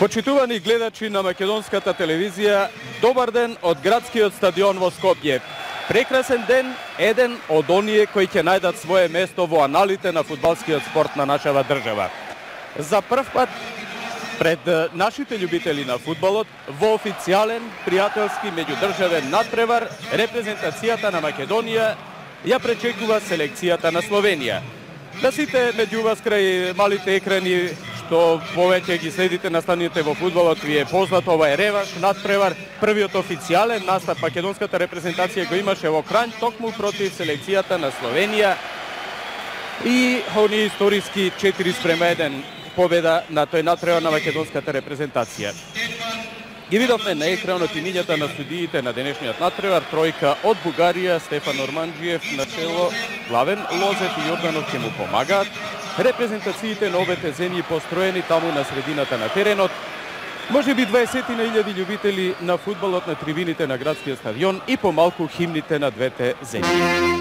Почитувани гледачи на македонската телевизија, добар ден од градскиот стадион во Скопје. Прекрасен ден, еден од оние кои ќе најдат свое место во аналите на фудбалскиот спорт на нашава држава. За прв пат пред нашите љубители на фудбалот, во официјален, пријателски меѓудржавен надпревар, репрезентацијата на Македонија ја пречекува селекцијата на Словенија. На сите меѓу вас крај малите екрани што повеќе ги следите настаните во фудбалот, ви е познато, ова е реванш, надпревар, првиот официјален настап македонската репрезентација го имаше во Кранј, токму против селекцијата на Словенија и оние историски 4:1 победа на тој надпревар на македонската репрезентација. Ги видовме на екранот имињата на судиите на денешниот надпревар, тројка од Бугарија, Стефан Орманџиев на чело, главен Лозев и Јорданов ќе му помагаат. Репрезентациите на обете земји построени таму на средината на теренот. Може би 20.000 љубители на фудбалот на трибините на градскиот стадион и помалку химните на двете земји.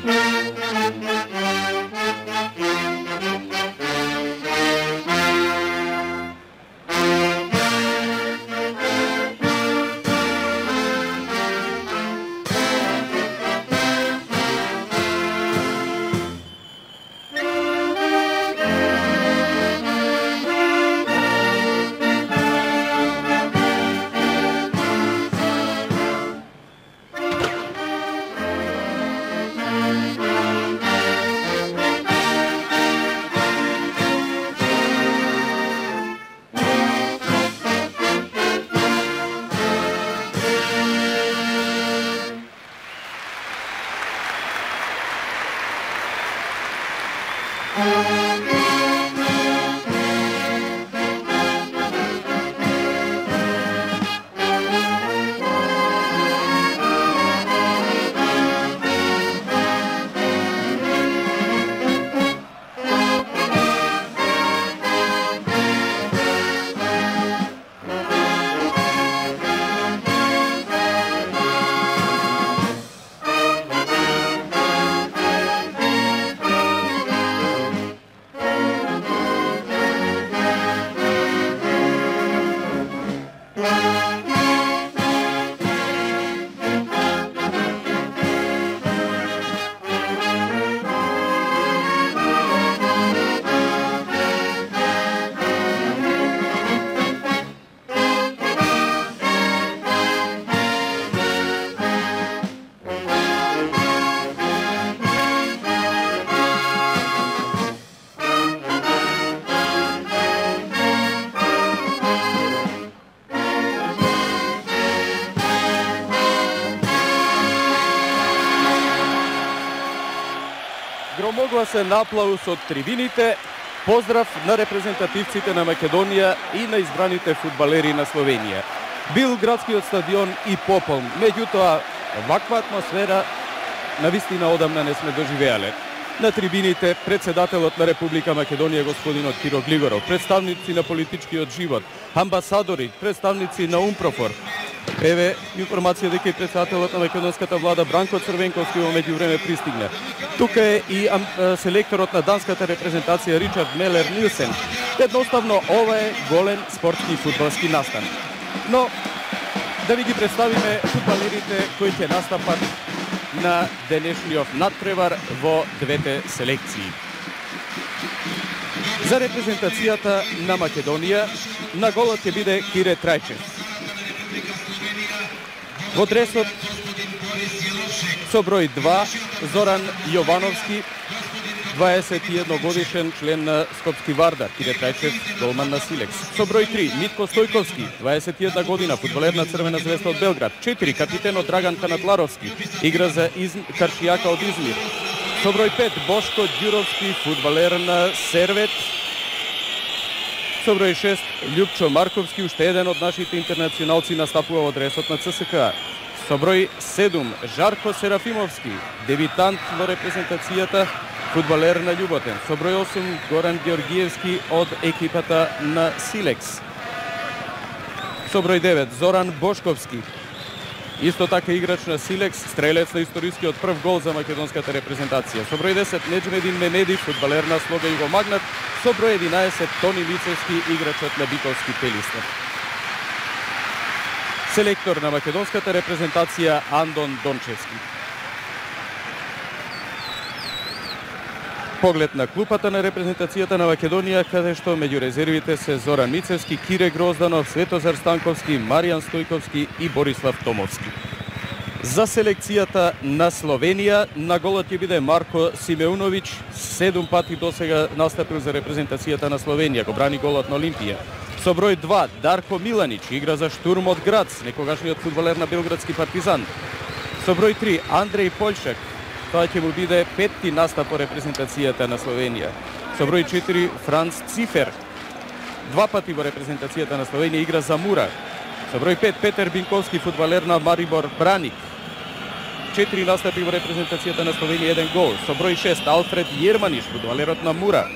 Громогласен аплауз од трибините, поздрав на репрезентативците на Македонија и на избраните фудбалери на Словенија. Бил градскиот стадион и пополн, меѓутоа ваква атмосфера навистина одамна не сме доживеале. На трибините председателот на Република Македонија господинот Киро Глигоров, представници на политичкиот живот, амбасадори, представници на Умпрофор. Еве информација дека и председателот на македонската влада Бранко Црвенковски во меѓувреме пристигна. Тука е и селекторот на данската репрезентација Ричард Мелер Нилсен. Едноставно ова е голем спортски и фудбалски настан. Но да ви ги представиме фудбалерите кои ќе настапат на денешниот надпревар во двете селекции. За репрезентацијата на Македонија на голот ќе биде Кире Трајчев. Во дресот со број 2 Зоран Јовановски, 21 годишен член на Скопски Вардар, Кире Трајчев, голман на Силекс. Со број 3 Митко Стојковски, 21 година, фудбалер на Црвена звезда од Белград. 4 капитенот Драган Канатларовски, игра за Каршијака од Измир. Со број 5 Бошко Ѓуровски, фудбалер на Сервет. Со број 6 Љупчо Марковски, уште еден од нашите интернационалци, настапува во дресот на ЦСКА. Со број 7 Жарко Серафимовски, дебитант во репрезентацијата, фудбалер на Љуботен. Со број 8 Горан Ѓоргиевски од екипата на Силекс. Со број 9 Зоран Бошковски, Исто така играч на Силекс, стрелец на историскиот прв гол за македонската репрезентација. Со број 10 Неџмедин Мемеди, фудбалер на Слога Југомагнат. Со број 11 Тони Лицевски, играчот на Биковски Пелиснав. Селектор на македонската репрезентација Андон Дончевски. Поглед на клупата на репрезентацијата на Македонија, каде што меѓу резервите се Зоран Мицевски, Кире Грозданов, Светозар Станковски, Маријан Стојковски и Борислав Томовски. За селекцијата на Словенија на голот ќе биде Марко Симеуновиќ, 7 пати досега настапил за репрезентацијата на Словенија, го брани голот на Олимпија. Со број 2 Дарко Миланич, игра за Штурм од Грац, некогашниот фудбалер на Белградски Партизан. Со број 3 Андреј Пољшак, тоа ќе му биде 5ти настап по репрезентацијата на Словенија. Со број 4 Франц Цифер, 2 пати во репрезентацијата на Словенија, игра за Мура. Со број 5 Петер Бинковски, фудбалер на Марибор Браник, 4 настапи во репрезентацијата на Словенија, 1 гол. Со број 6 Алфред Јерманиш, фудбалерот на Мура.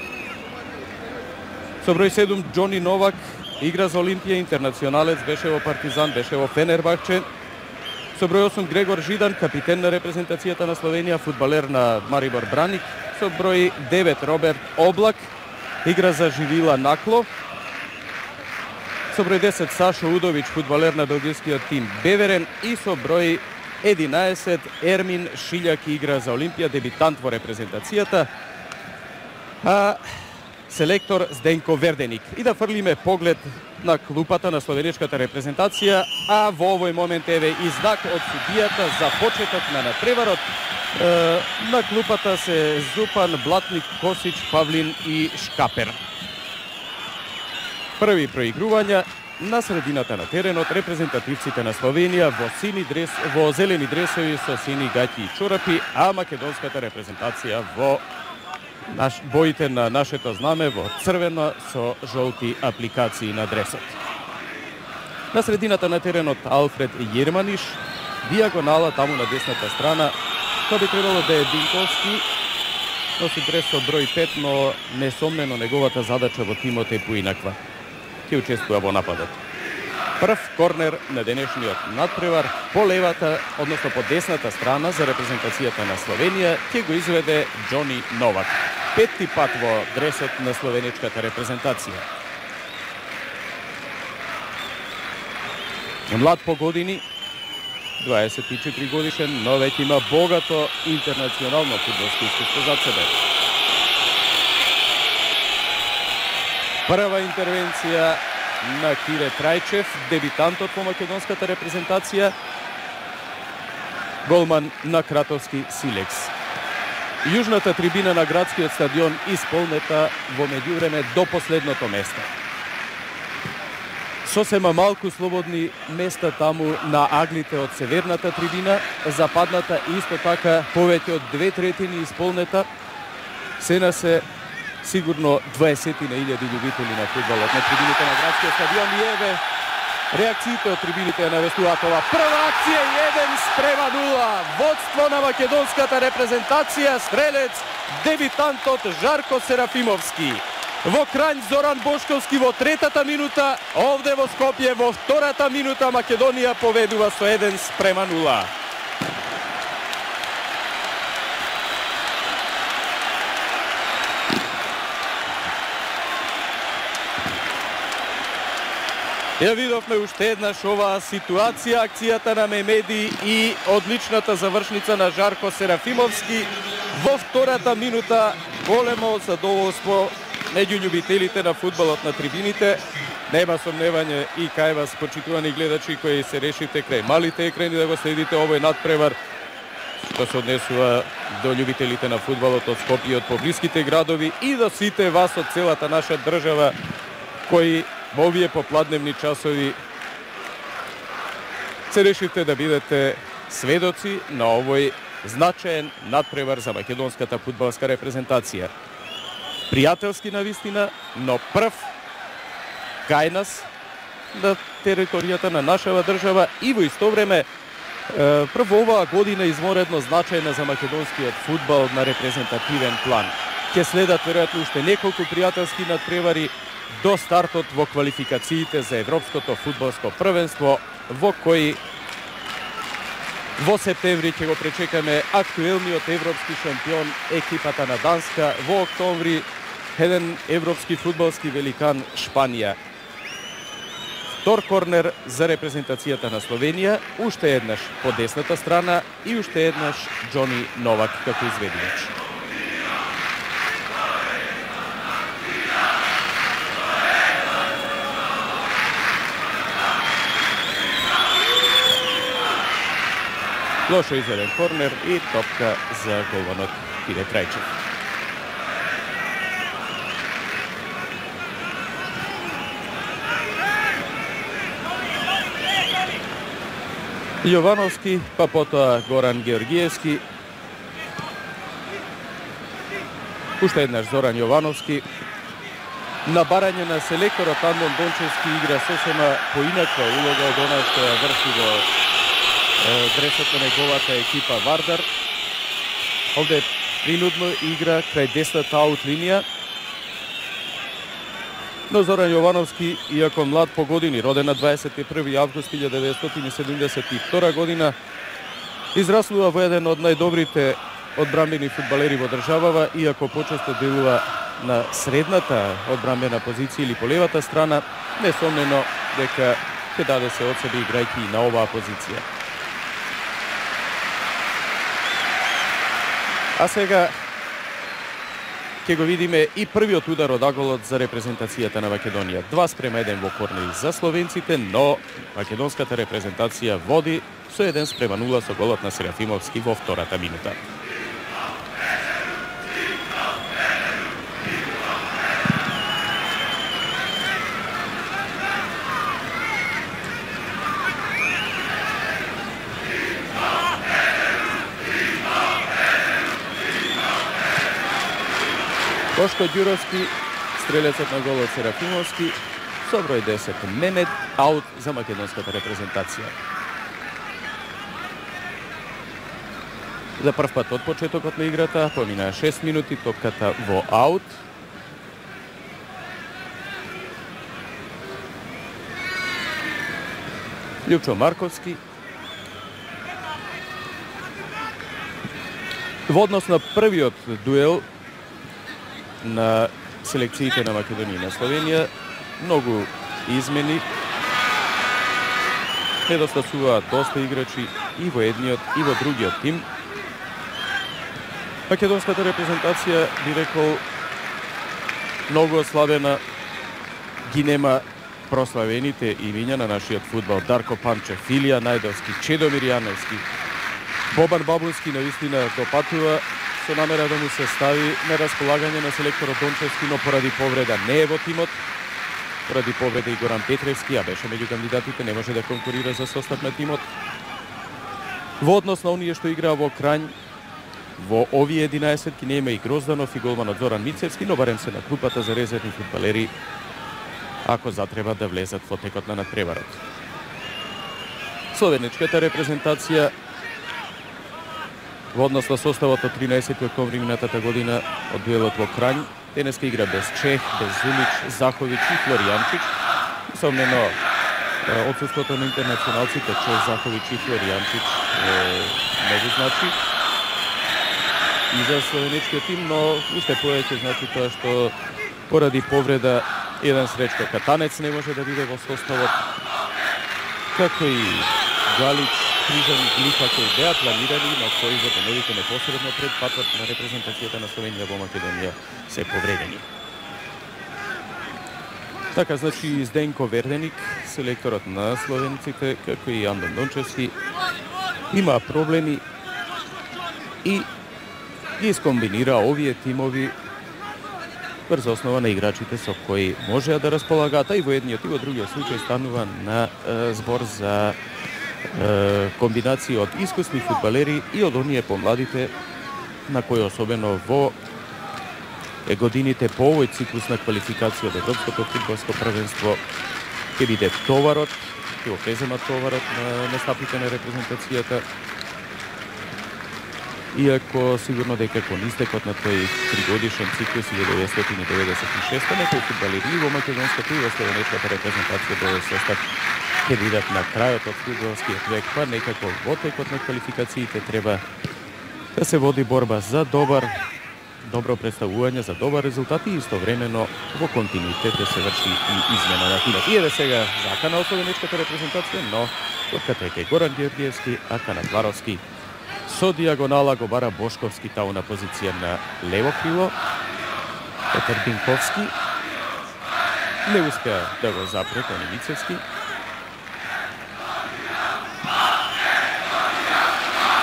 Со број 7 Џони Новак, игра за Олимпија, интернационалец, беше во Партизан, беше во Фенербахче. Со број 8 Грегор Жидан, капитен на репрезентацијата на Словенија, фудбалер на Марибор Браник. Со број 9 Роберт Облак, игра за Живила Накло. Со број 10 Сашо Удовиќ, фудбалер на белгискиот тим Беверен. И со број 11 Ермин Шилјак, игра за Олимпија, дебитант во репрезентацијата. Селектор Зденко Верденик. И да фрлиме поглед на клупата на словеничката репрезентација, а во овој момент еве и знак од судијата за почеток на натпреварот. На клупата се Зупан, Блатник, Косич, Павлин и Шкапер. Први проигрувања на средината на теренот, репрезентативците на Словенија во зелени дресови со сини гаќи и чорапи, а македонската репрезентација во боите на нашето знаме во црвено со жолти апликации на дресот. На средината на теренот Алфред Јерманиш, диагонала таму на десната страна, тоа би требало да е Бинковски, носи дрес со број 5, но несомнено неговата задача во тимот е поинаква. Ќе учествува во нападот. Прв корнер на денешниот надпревар по левата, односно по десната страна за репрезентацијата на Словенија ќе го изведе Џони Новак. 5ти пат во дресот на словеничката репрезентација. Млад по години, 24 годишен, но веќе има богато интернационално фудбалско искуство зад себе. Прва интервенција на Кире Трајчев, дебитантот по македонската репрезентација, голман на Кратовски Силекс. Јужната трибина на градскиот стадион исполнета во меѓувреме до последното место. Сосема малку слободни места таму на аглите од северната трибина, западната исто така повеќе од 2/3 исполнета. Сена се сигурно 20.000 љубители на фудбалот на трибините на градскиот стадион. И еве реакциите од трибините ја навестуваат ова. Прва акција 1:0. Водство на македонската репрезентација, стрелец, дебитантот Жарко Серафимовски. Во Крањ Зоран Бошковски во третата минута, овде во Скопје во втората минута Македонија победува со 1:0. Ја видовме уште еднаш оваа ситуација, акцијата на Мемеди и одличната завршница на Жарко Серафимовски. Во втората минута големо задоволство меѓу љубителите на фудбалот на трибините. Нема сомневање и кај вас, почитувани гледачи, кои се решите крај малите екрани да го следите овој надпревар, што се однесува до љубителите на фудбалот од Скопје и од поблиските градови и до сите вас од целата наша држава, кои во овие попладневни часови се решите да бидете сведоци на овој значаен надпревар за македонската фудбалска репрезентација. Пријателски навистина, но прв кај нас на територијата на нашава држава и во исто време прв оваа година изморедно значајна за македонскиот фудбал на репрезентативен план. Ќе следат веројатно уште неколку пријателски надпревари до стартот во квалификациите за Европското фудбалско првенство, во кои во септември ќе го пречекаме актуелниот европски шампион екипата на Данска, во октомври еден европски фудбалски великан Шпанија. втор корнер за репрезентацијата на Словенија, уште еднаш по десната страна и уште еднаш Џони Новак како изведувач. Лошо изведен корнер и топка за голманот Пире Крајчев. Јовановски, па потоа Горан Георгиевски. Уште еднаш Зоран Јовановски. На барање на селекторот Андон Дончевски игра сосема поинаква улога од она што ја врши во дресот на неговата екипа Вардар. Овде принудно игра крај десната аут линија. Но Зоран Јовановски, иако млад по години, роден на 21 август 1972 година, израснува во еден од најдобрите одбрамбени фудбалери во државава, иако почесто делува на средната одбрамбена позиција или по левата страна, несомнено дека ќе даде се од себе играјќи и на оваа позиција. А сега ќе го видиме и првиот удар од аголот за репрезентацијата на Македонија. 2:1 во корнери за словенците, но македонската репрезентација води со 1:0 со голот на Серафимовски во втората минута. Бошко Ѓуровски, стрелецот на голот Серафимовски, со број 10 Менет, аут за македонската репрезентација. За прв пат од почетокот на играта, поминаа 6 минути, топката во аут. Љупчо Марковски. Во однос на првиот дуел на селекциите на Македонија и на Словенија, многу измени. Недостасуваат доста играчи и во едниот и во другиот тим. Македонската репрезентација, би рекол, многу ослабена, ги нема прославените имиња на нашиот фудбал. Дарко Панчев, Илија Најдовски, Чедомир Јановски, Бобан Бабунски навистина допатува со намера да му се стави на располагање на селекторот Дончевски, но поради повреда не е во тимот. Поради повреда и Горан Петревски, а беше меѓу кандидатите, не може да конкурира за состав на тимот. Во однос на оние што играа во Крањ, во овие 11 ки нема и Грозданов и голманот Зоран Мицевски, но барем се на клупата за резервни фудбалери, ако затреба да влезат во текот на надпреварот. Словенечката репрезентација во однос на составот од 13 октомври минатата година од дуелот во Крањ, денеска игра без Чех, без Зулич, Захович и Флоријанчич. Сомнено, отсуството на интернационалците Чех, Захович и Флоријанчич многу значи и за словенечкиот тим, но уште повеќе значи тоа што поради повреда еден Сречко Катанец не може да биде во составот, како и Галич, Крижан и Глифа, кои беа планирани, но кои во деневите непосредно пред патот на репрезентацијата на Словенија во Македонија се повредени. Така, значи, Зденко Верденик, селекторот на словенците, како и Андон Дончевски, има проблеми и ги скомбинира овие тимови врз основа на играчите со кои можеа да располагаат, а и во едниот и во другиот случај станува на збор за комбинација од искусни фудбалери и од оние помладите на кои особено во годините по овој циклус на квалификација од Европското фудбалско првенство ќе биде товарот, ќе го презема товарот на настапите на репрезентацијата. Иако сигурно дека кон истекот на тој тригодишен циклус 1996 некои фудбалери во македонската и во словенечката репрезентација до состав ќе бидат на крајот од фудбалскиот век, па некако во текот на квалификациите треба да се води борба за добар добро представување, за добар резултат и истовремено во континуитет да се врши и измена на тимот. И еве сега закана словеничката репрезентација, но отката е Горан Георгиевски, а Канатларовски со диагонала го бара Бошковски тау на позиција на лево крило. Петар Бинковски не успеа да го запре Тони Мицевски.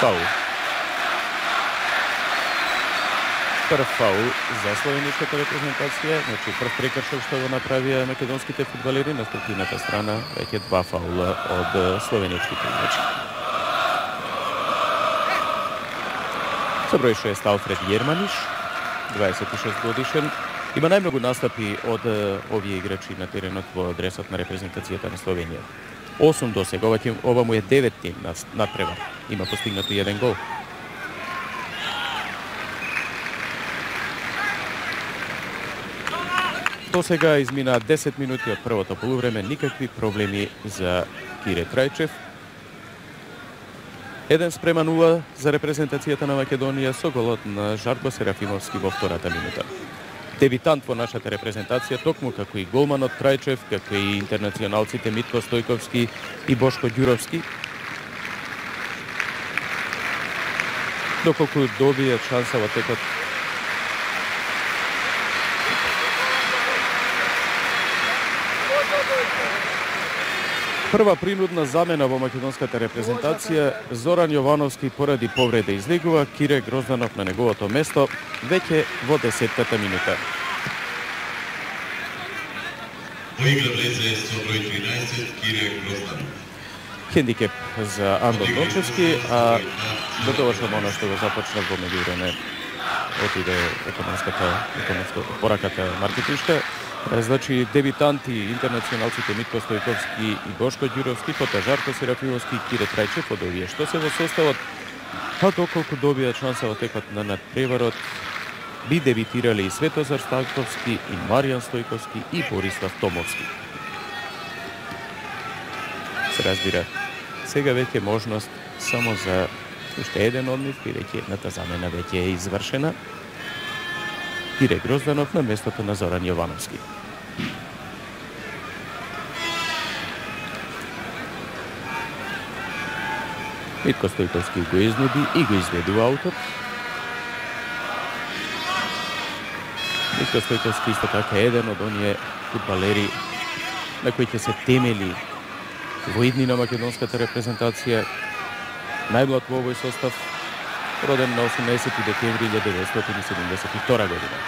Фаул. Прв фаул за словеничката репрезентација, значи прв прекршок што го направија македонските фудбалери на спротивната страна, веќе два фаула од словеничките играчи. Со број 6 Алфред Јерманиш, 26 годишен, има најмногу настапи од овие играчи на теренот во дресот на репрезентацијата на Словенија. 8 до сега, ова му е 9-ти надпревар. Има постигнато 1 гол. До сега измина 10 минути од првото полувреме, никакви проблеми за Кире Трајчев. 1:0 за репрезентацијата на Македонија со голот на Жарко Серафимовски во втората минута. Дебитант во нашата репрезентација, токму како и голманот Трајчев, како и интернационалците Митко Стојковски и Бошко Ѓуровски. Доколку добија шанса во текот прва принудна замена во македонската репрезентација, Зоран Јовановски поради повреда излегува, Кире Грозданов на неговото место, веќе во 10-та минута. Во игра влезе со број 13 Кире Грозданов. Хендикеп за Андон Дончевски, а да довршам оно што го започнав во меѓувреме, отиде економското пораката маркетиншка. Значи, дебитанти, интернационалците Митко Стојковски и Бошко Ѓуровски, потоа Жарко Серафимовски и Кире Трајчев од овие што се во составот, а доколку добија шанса во текот на надпреварот, би дебитирале и Светозар Станковски, и Маријан Стојковски, и Борислав Томовски. Се разбира, сега веќе можност само за уште еден од нив, бидејќи едната замена веќе е извршена. Кире Грозданов на местото на Зоран Јовановски. Митко Стојковски го изнуди и го изведува аутот. Митко Стојковски исто така е еден од оние фудбалери на кои ќе се темели во идни на македонската репрезентација. Најмлад во овој состав, роден на 18 декември 1972 година.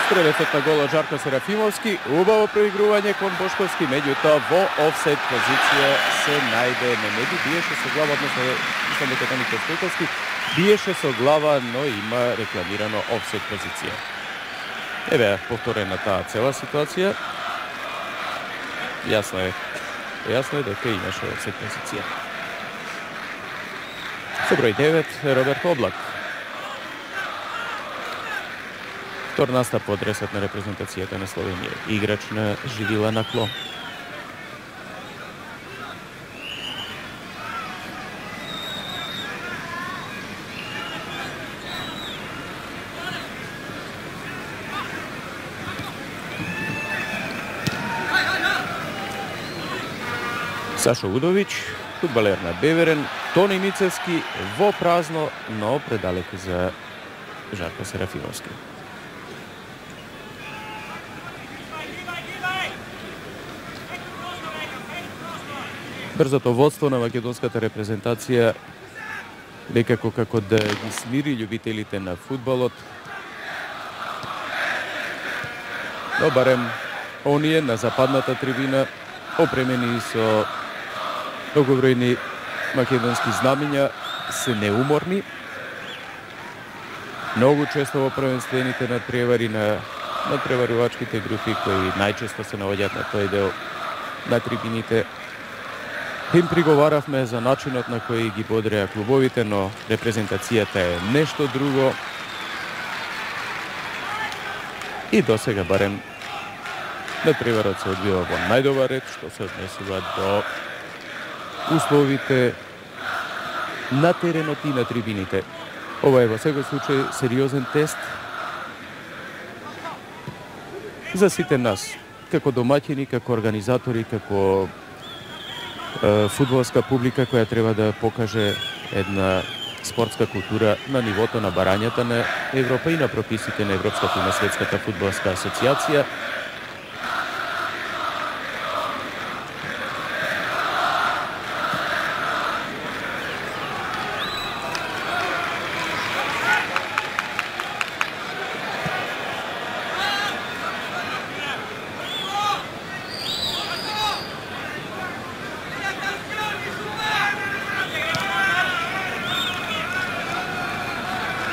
Стрелецот на голот Жарко Серафимовски, убаво проигрување кон Бошковски, меѓутоа во офсайд позиција се најде Мемеди, биеше со глава, односно мислам дека Митко Стојковски биеше со глава, но има рекламирано офсайд позиција. Еве повторена таа цела ситуација. Јасно е дека имаше офсайд позиција. Со број 9 Роберт Облак. Втор настап во дресот на репрезентацијата на Словенија. Играч на Живила на Кло. Сашо Удовиќ, фудбалер на Беверен, Тони Мицевски во празно, но предалеку за Жарко Серафимовски. Брзото водство на македонската репрезентација некако како да ги смири љубителите на фудбалот. Но барем оние на западната трибина, опремени со многобројни македонски знамиња, се неуморни. Многу често во првенствените надпревари на надпреварувачките групи кои најчесто се наоѓаат на тој дел на трибините, Им приговаравме за начинот на кој ги бодреа клубовите, но репрезентацијата е нешто друго. И до сега барем надпреварот се одвива во најдобар ред, што се однесува до условите на теренот и на трибините. Ова е во секој случај сериозен тест за сите нас, како домаќини, како организатори, како фудбалска публика која треба да покаже една спортска култура на нивото на барањата на Европа и на прописите на Европската и на Светската фудбалска асоциација.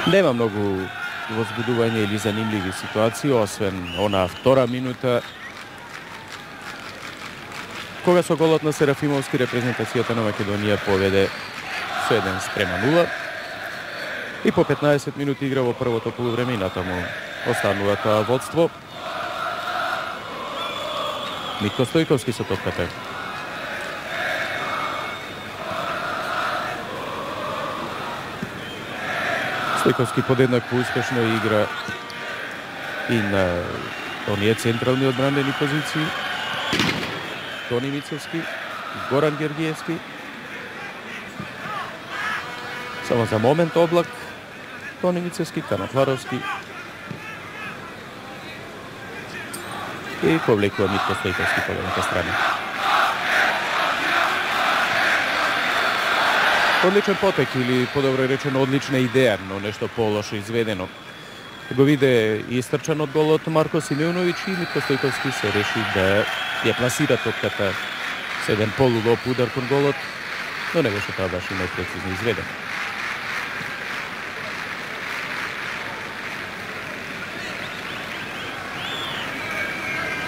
Нема многу возбудување или занимливи ситуации, освен онаа втора минута, кога со голот на Серафимовски репрезентацијата на Македонија поведе со 1:0. И по 15 минути игра во првото полувреме и натаму останува тоа водство. Митко Стојковски со топката. Стојковски подеднакво успешно игра и на оние централни одбранени позиции. Тони Мицевски, Горан Гергиевски. Само за момент Облак, Тони Мицевски, Канатларовски. И повлекува Митко Стојковски по левата страна. Одличен потек или подобро речено одлична идеја, но нешто полошо изведено. Го виде и истрчан од голот Марко Симеуновиќ и Митко Стојковски се реши да ја пласира топката со еден полулоп удар кон голот, но не беше тоа баш и најпрецизно изведено.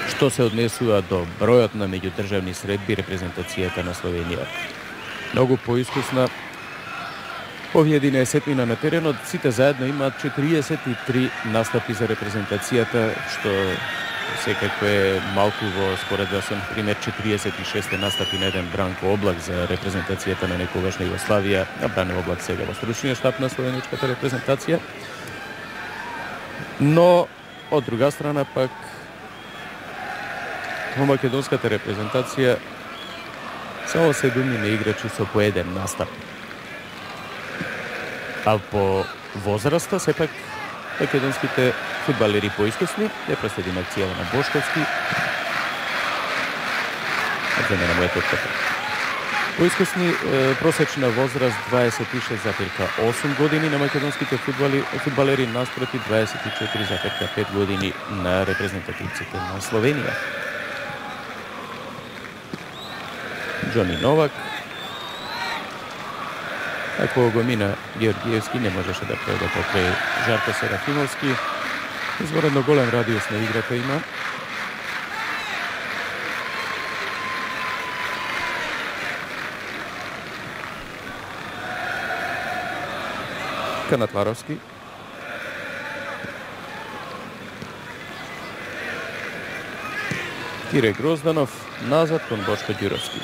Што се однесува до бројот на меѓудржавни средби, репрезентацијата на Словенија многу поискусна. Овие 11 на теренот, сите заедно имаат 43 настапи за репрезентацијата, што секако е малку во споредба со, например, 46 настапи на еден Бранко Облак за репрезентацијата на некогашна Југославија, а Бране Облак сега во стручниот штаб на словеничката репрезентација. Но, од друга страна пак, во македонската репрезентација само 7 играчи со по еден настап. А по возраста, сепак, македонските фудбалери поискусни, ја проследим акцијава на Бошковски. Земе на мојата отката. Поискусни, просечна возраст 26,8 години на македонските фудбалери наспроти 24,5 години на репрезентативците на Словенија. Джони Новак. Ако го мина Георгиевски, не можеше да преде покрај Жарко Серафимовски. Изворедно голем радиус на играта има. Канатларовски. Кире Грозданов назад кон Бошко Ѓуровски.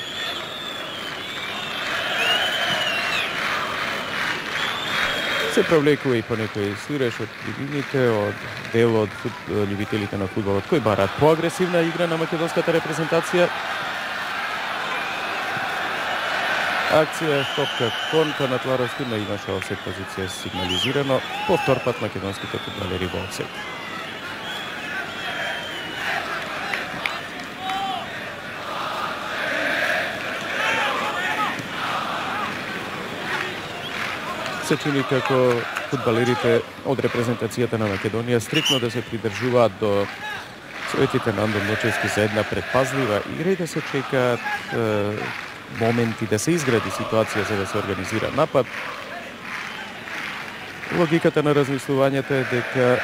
Се провлекува и по некој свиреш од трибините, од дел од љубителите на фудбалот кои бараат поагресивна игра на македонската репрезентација. Акција топка кон Канатларовски, но имаше офсет позиција сигнализирано. По втор пат македонските фудбалери во офсет. Се чини како фудбалерите од репрезентацијата на Македонија стриктно да се придржуваат до советите на Андон Ночевски за една предпазлива игра и да се чекаат моменти да се изгради ситуација за да се организира напад. Логиката на размислувањето е дека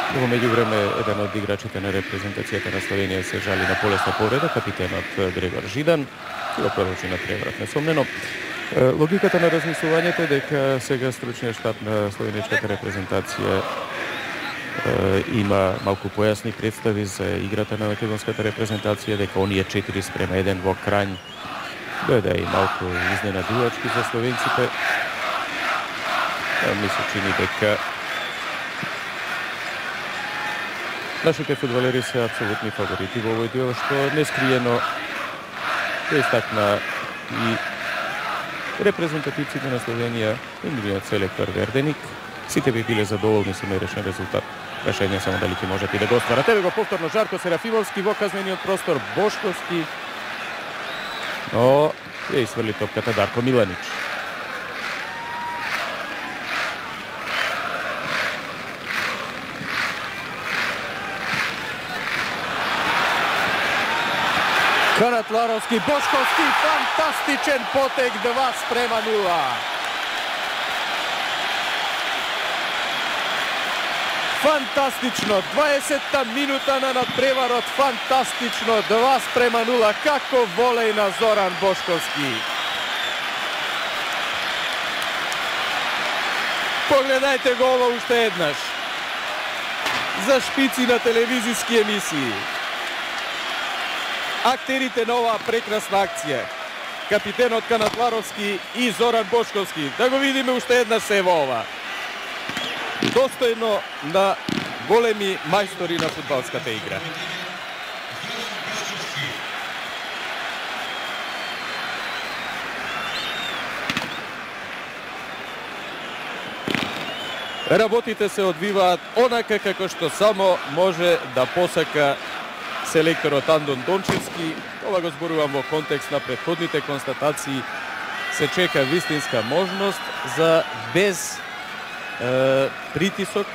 Во меѓувреме, еден од играчите на репрезентацијата на Словенија се жали на полесна повреда, капитенот Грегор Жидан, го продолжи на преврат несомнено. Логиката на размислувањето е дека сега стручниот штаб на словеничката репрезентација има малку појасни представи за играта на македонската репрезентација, дека оние 4:1 во Крањ дојде и малку изненадувачки за словенците. Ми се чини дека нашите фудбалери се апсолутни фаворити во овој дуел, што нескриено го истакна и репрезентативците на Словенија и нивниот селектор Верденик. Сите би биле задоволни со нерешен резултат. Прашање само дали ќе можат и да го остварат. Еве го повторно Жарко Серафимовски во казнениот простор, Бошковски, но ја изврли топката Дарко Миланич. Канатларовски, Бошковски, фантастичен потек, 2:0. Фантастично, 20-та минута на надпреварот, фантастично, 2:0, како волеј на Зоран Бошковски. Погледајте го ова уште еднаш. За шпици на телевизиски емисии. Актерите на оваа прекрасна акција, капитенот Канатларовски и Зоран Бошковски. Да го видиме уште еднаш се во ова. Достојно на големи мајстори на фудбалската игра. Работите се одвиваат онака како што само може да посака селекторот Андон Дончевски. Ова го зборувам во контекст на претходните констатации. Се чека вистинска можност за без притисок.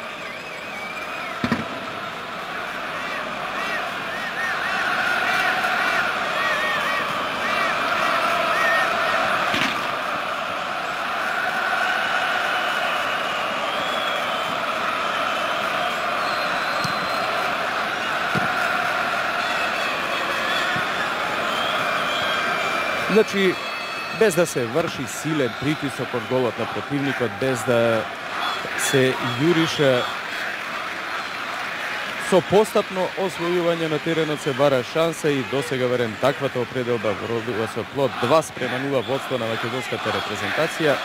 Значи, без да се врши силен притисок од голот на противникот, без да се јуриша со постапно освојување на теренот, се бара шанса и досега верен таквата определба вробила со плод 2:0 водство на македонската репрезентација.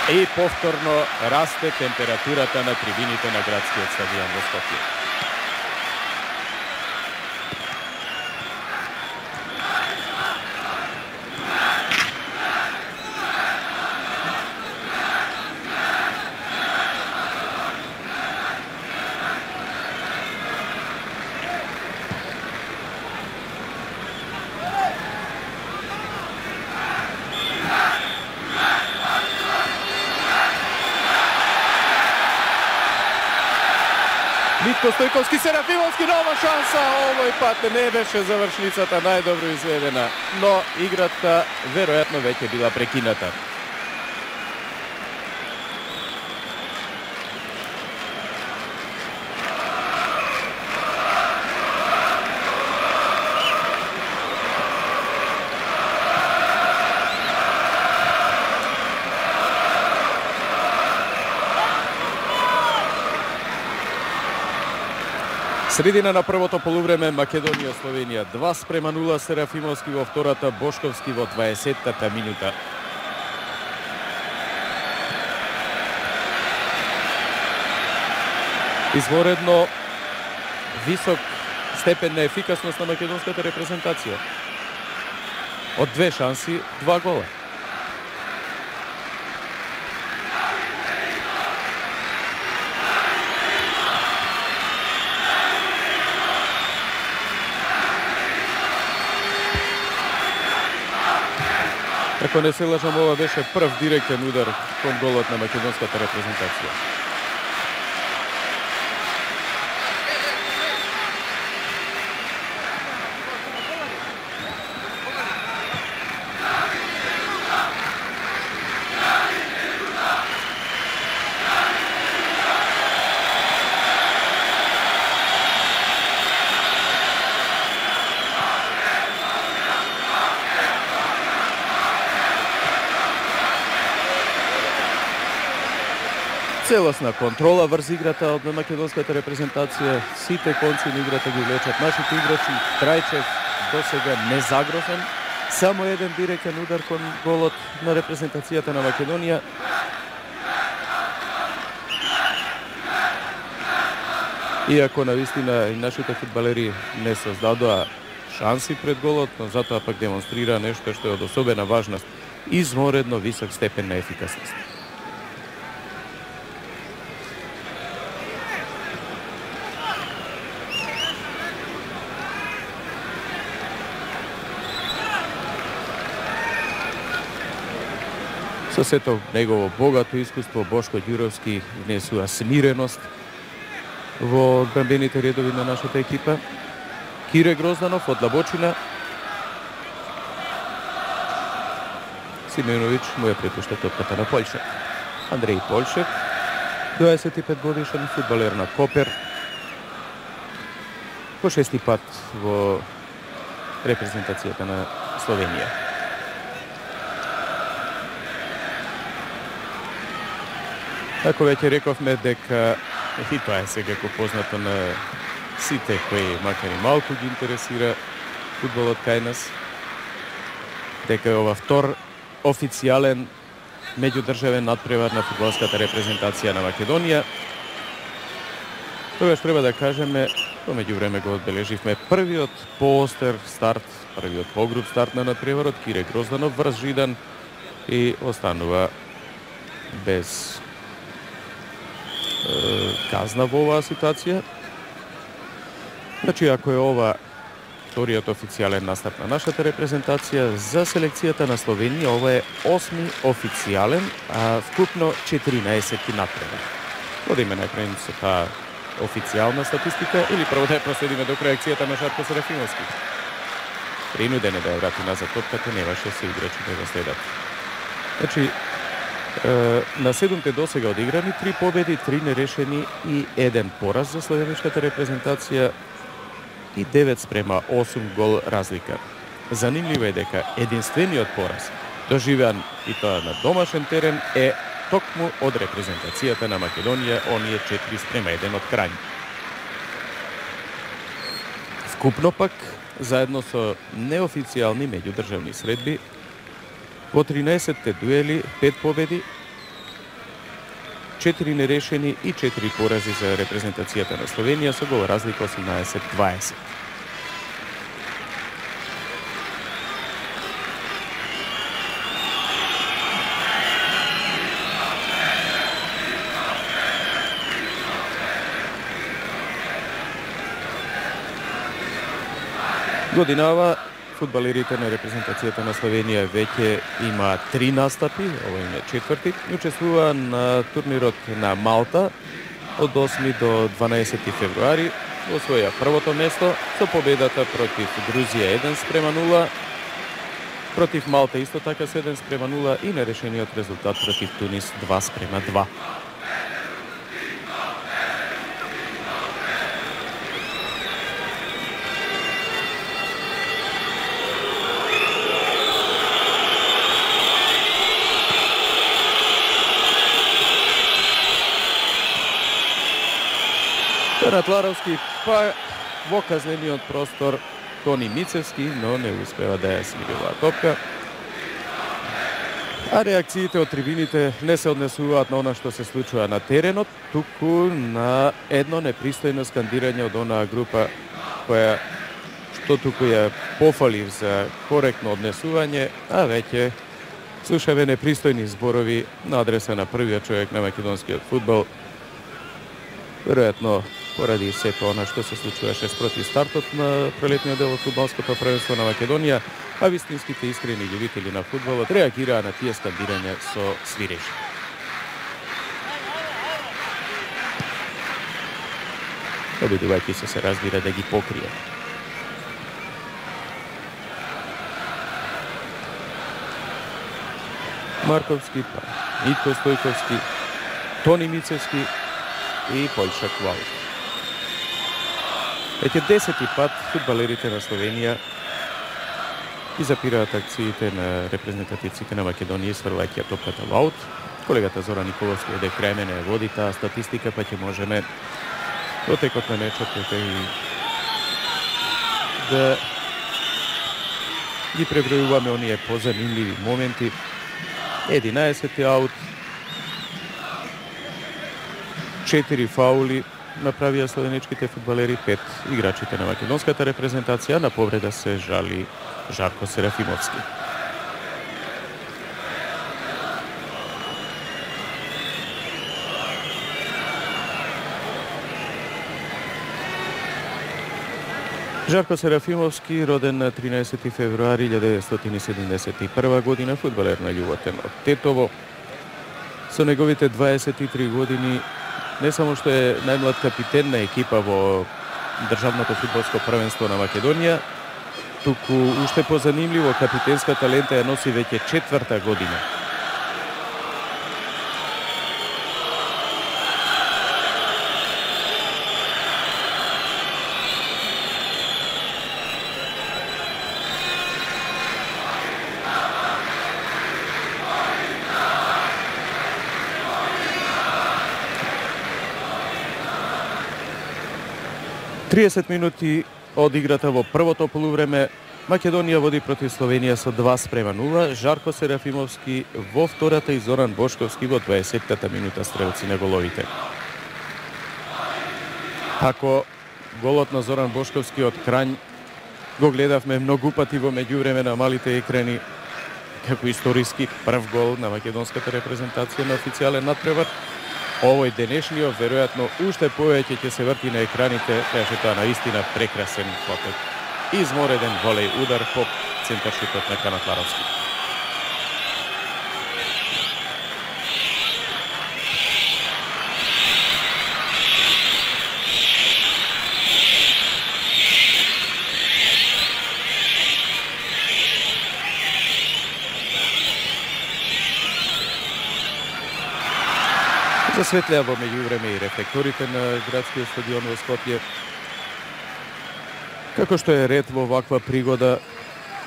И повторно расте температурата на трибините на градскиот стадион во Скопје. Митко Стојковски, Серафимовски, нова шанса. Овој пат не беше завршницата најдобро изведена, но играта веројатно веќе била прекината. Средина на првото полувреме, Македонија-Словенија 2:0, Серафимовски во втората, Бошковски во 20-та минута. Изворедно висок степен на ефикасност на македонската репрезентација. Од 2 шанси, 2 гола. Ако не се лажам, ова беше прв директен удар кон голот на македонската репрезентација. Целосна контрола врз играта од македонската репрезентација. Сите конци на играта ги влечат нашите играчи. Трајчев досега незагрозен. Само еден директен удар кон голот на репрезентацијата на Македонија. Иако навистина и нашите фудбалери не создадоа шанси пред голот, но затоа пак демонстрира нешто што е од особена важност, изморедно висок степен на ефикасност. Со сето негово богато искуство, Бошко Ѓуровски внесува смиреност во одбранбените редови на нашата екипа. Кире Грозданов од длабочина. Симеоновиќ му ја препушта топката на Полшев. Андреј Полшев, 25 годишен фудбалер на Копер, по 6 пат во репрезентацијата на Словенија. Ако веќе рековме дека и тоа е секако познато на сите кои макар и малку ги интересира фудбалот кај нас, дека е ова втор официјален меѓудржавен надпревар на фудбалската репрезентација на Македонија. Тогаш треба да кажеме, помеѓу време го одбележивме првиот поостер старт, првиот погруб старт на надпреварот. Кире Грозданов врз Жидан и останува без казна во оваа ситуација. Значи, ако е ова вториот официјален настап на нашата репрезентација, за селекцијата на Словенија ова е 8ми официјален, а вкупно 14 надпревар. Одиме најпред со таа официјална статистика или прво да ја проследиме до крајакцијата на Шарко Серафимовски. Принуден е да ја врати назад топката, немаше се играчи да го следат. Значи, на 7-те досега одиграни 3 победи, 3 нерешени и 1 пораз за словеничката репрезентација и 9:8 гол разлика. Занимливо е дека единствениот пораз доживеан и тоа на домашен терен е токму од репрезентацијата на Македонија, оние 4:1 од Крањ. Вкупно пак, заедно со неофицијални меѓудржавни средби, во 13-те дуели 5 победи, 4 нерешени и 4 порази за репрезентацијата на Словенија со гол разлика 18:20. Годинава фудбалерите на репрезентацијата на Словенија веќе има 3 настапи, ова им е 4-ти, учествува на турнирот на Малта од 8 до 12 февруари. Освоја првото место со победата против Грузија 1:0, против Малта исто така 7:0 и нерешениот резултат против Тунис 2:2. Ратларовски, па во казнениот простор Тони Мицевски, но не успева да ја смири оваа топка. А реакциите од трибините не се однесуваат на она што се случува на теренот, туку на едно непристојно скандирање од онаа група која што туку ја пофалив за коректно однесување, а веќе слушаме непристојни зборови на адреса на првиот човек на македонскиот фудбал. Веројатно поради сето она што се случуваше спроти стартот на пролетниот дел од фудбалското првенство на Македонија, а вистинските искрени љубители на фудбалот реагираа на тие скандирања со свирежи. Обидувајќи се разбира да ги покрие. Марковски, Митко Стојковски, Тони Мицевски и Појшак Ваут. Веќе 10-ти пат фудбалерите на Словенија ги запираат акциите на репрезентативците на Македонија, сврвајќи ја топката Ваут. Колегата Зоран Николовски оде крај мене води таа статистика, па ќе можеме во текот на мечот и да ги пребројуваме оние позанимливи моменти. 11 аут, 4 фаули направија словеничките фудбалери, 5 играчите на македонската репрезентација. На повреда се жали Жарко Серафимовски. Жарко Серафимовски, роден на 13 февруари 1971 година, фудбалер на Љуботен од Тетово. Со неговите 23 години не само што е најмлад капитен на екипа во државното фудбалско првенство на Македонија, туку уште позанимливо капитенската лента ја носи веќе 4-та година. Триесет минути од играта во првото полувреме. Македонија води против Словенија со 2:0. Жарко Серафимовски во втората и Зоран Бошковски во 20-та минута стрелци на головите. Ако голот на Зоран Бошковски од Крањ го гледавме многу пати во меѓувреме на малите екрани како историски прв гол на македонската репрезентација на официјален натпревар, овој денешниот веројатно уште повеќе ќе се врти на екраните, кај тоа наистина прекрасен поток. Измореден волеј удар по центаршутот на Канатларовски. Засветлеа во меѓувреме и рефлекторите на градскиот стадион во Скопје. Како што е ред во ваква пригода,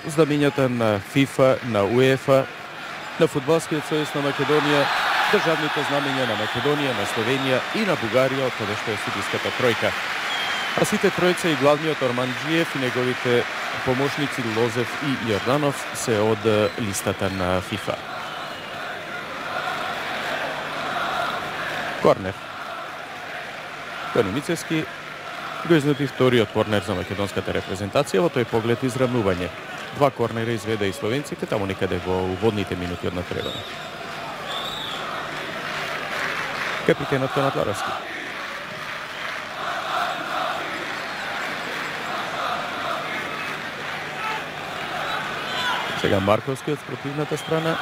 знамињата на ФИФА, на УЕФА, на Фудбалскиот сојуз на Македонија, државните знамења на Македонија, на Словенија и на Бугарија, од каде што е судиската тројка. А сите тројца и главниот Орманџиев и неговите помошници Лозев и Јорданов се од листата на ФИФА. Корнер. Тони Мицевски го изнуди вториот корнер за македонската репрезентација во тој поглед изравнување. 2 корнера изведе и словенците таму некаде во уводните минути од натпреварот. Капитенот Канатларовски. Сега Марковски од спротивната страна.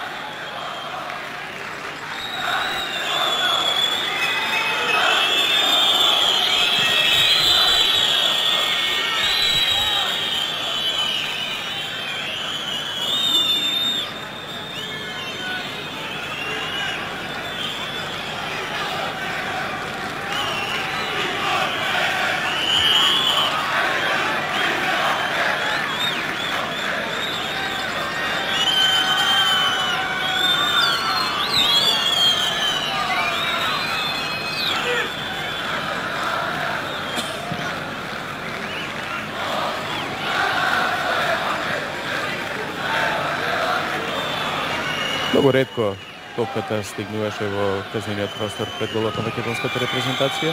Многу ретко топката стигнуваше во казниниот простор пред голот на македонската репрезентација.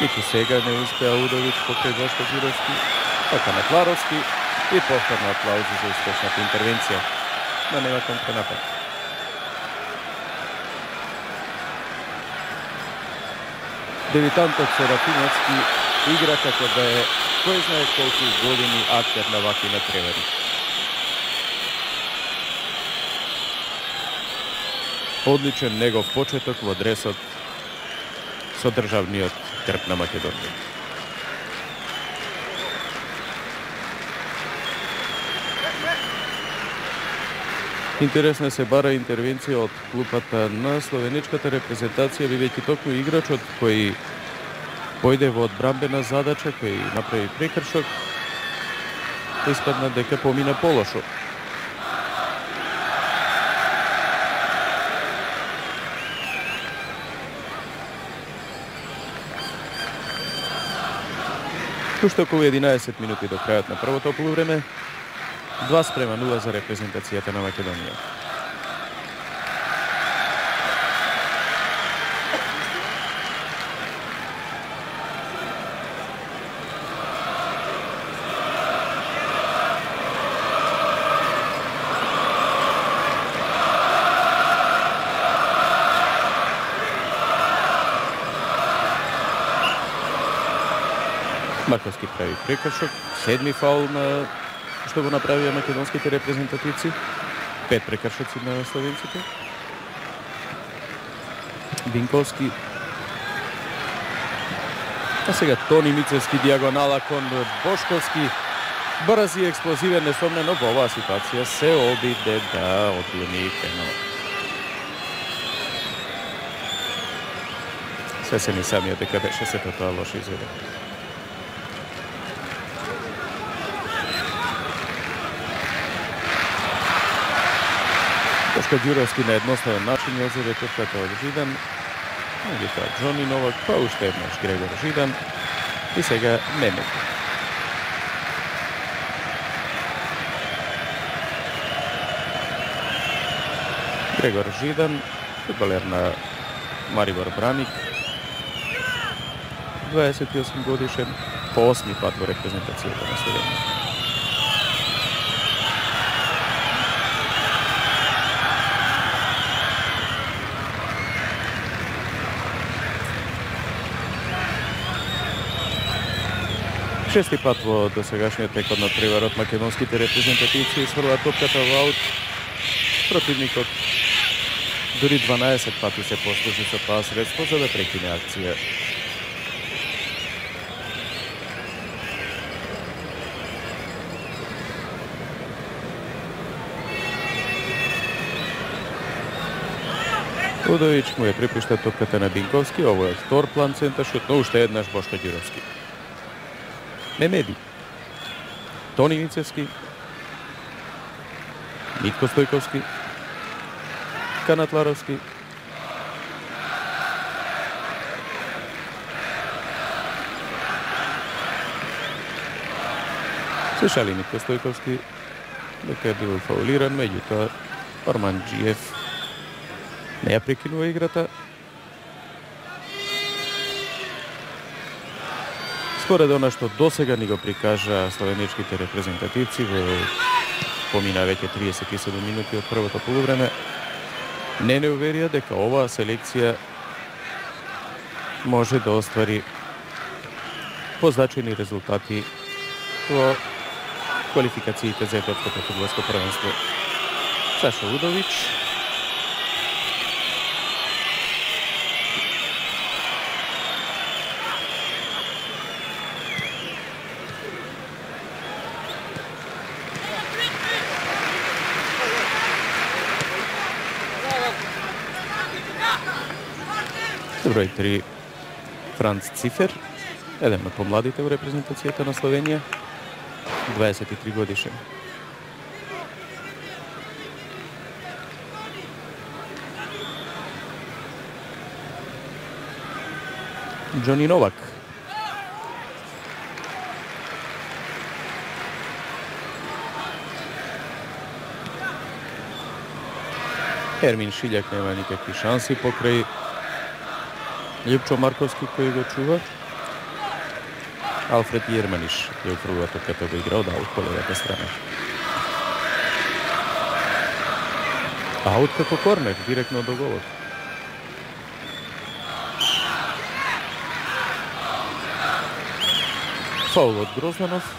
Ниту сега не успеа Удович покрај Гошко Жировски, па Канатларовски и повторно аплаузи за успешната интервенција. Но нема контрнапад. Дебитантот Серафимовски игра како да е кој знае колку години актер на вакви натпревари. Одличен негов почеток во дресот со државниот грб на Македонија. Интересна се бара интервенција од клупата на словеничката репрезентација, бидејќи токму играчот кој појде во одбрамбена задача, кој направи прекршок, испадна дека помина полошо. Уште околу 11 минути до крајот на првото полувреме. 2:0 за репрезентацијата на Македонија. Марковски прави прекршок, 7ми фаул на што го направија македонските репрезентативци. 5 прекршоци на словенците. Бинковски. А сега Тони Мицевски диагонала кон Бошковски. Брз и експлозивен, несомнено во оваа ситуација се обиде да отклони пенал. Свесен и самиот дека беше сето тоа лошо изведено. Бошко Ѓуровски на едноставен начин ја зеде топката од Жидан. Меѓутоа Џони Новак, па уште еднаш Грегор Жидан и сега Мемети. Грегор Жидан, фудбалер на Марибор Браник, 28 годишен, по 8ми пат во репрезентацијата на Словенија. Шести пат во досегашниот прекод на преварот македонските репрезентативци сврлаат топката во аут. Противникот дури 12 пати се послужи со тоа средство за да прекине акција. Удович му ја припушта топката на Бинковски, ово е втор план центаршут, но уште еднаш Бошко Ѓуровски. Мемеди, Тони Мицевски, Митко Стојковски, Канатларовски, се шали Митко Стојковски дека бил фаулиран, меѓутоа Орман Џиев не ја прекинува играта. Според она што досега ни го прикажа словеничките репрезентативци во помина веќе 37 минути од првото полувреме, не уверија дека оваа селекција може да оствари позначени резултати во квалификациите за Европското фудбалско првенство. Сашо Удович, број 3 Франц Цифер, еден од помладите во репрезентацијата на Словенија, 23 годишен. Џони Новак. Ермин Шилјак нема никакви шанси покрај Љупчо Марковски кој го чува. Алфред Јерманиш ја уфрлува топката го игра од аут по левата страна. Аут како корнер, директно до голот. Фаул од Грозданов.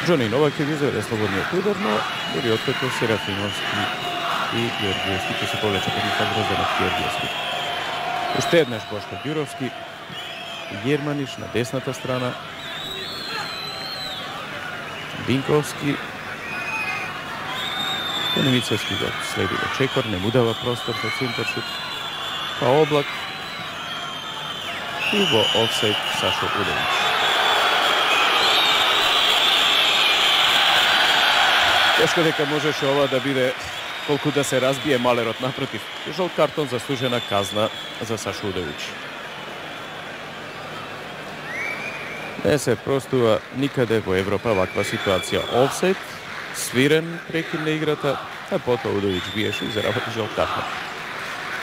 Џони Новак ќе ги заведе слободниот удар, но дури откако Серафимовски и Георгиевски ќе се повлечат од нив Грозданов Георгиевски. Уште еднаш Бошко Ѓуровски, Јерманиш на десната страна, Бинковски, Мицевски го следи во чекор, не му дава простор за центаршут, па Облак и во офсайд Сашо Удович. Тешко дека можеше ова да биде колку да се разбие малерот, напротив. Жол картон, заслужена казна за Сашу Удович. Не се простува никаде во Европа ваква ситуација. Офсайд, свирен прекин на играта, а потоа Удович биеше и заработи жол картон.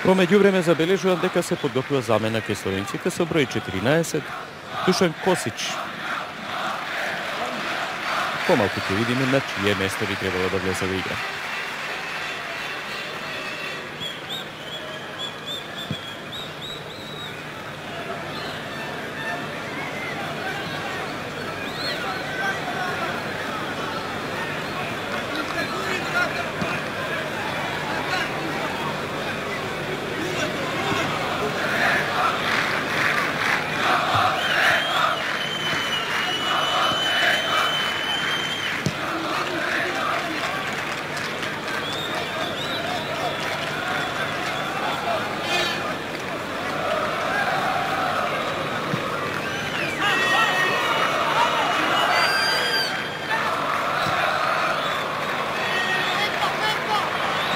Во меѓувреме забележувам дека се подготвува замена кај словенците со број 14, Душан Косич. Помалку ќе видиме на чие место би требало да влезе во игра.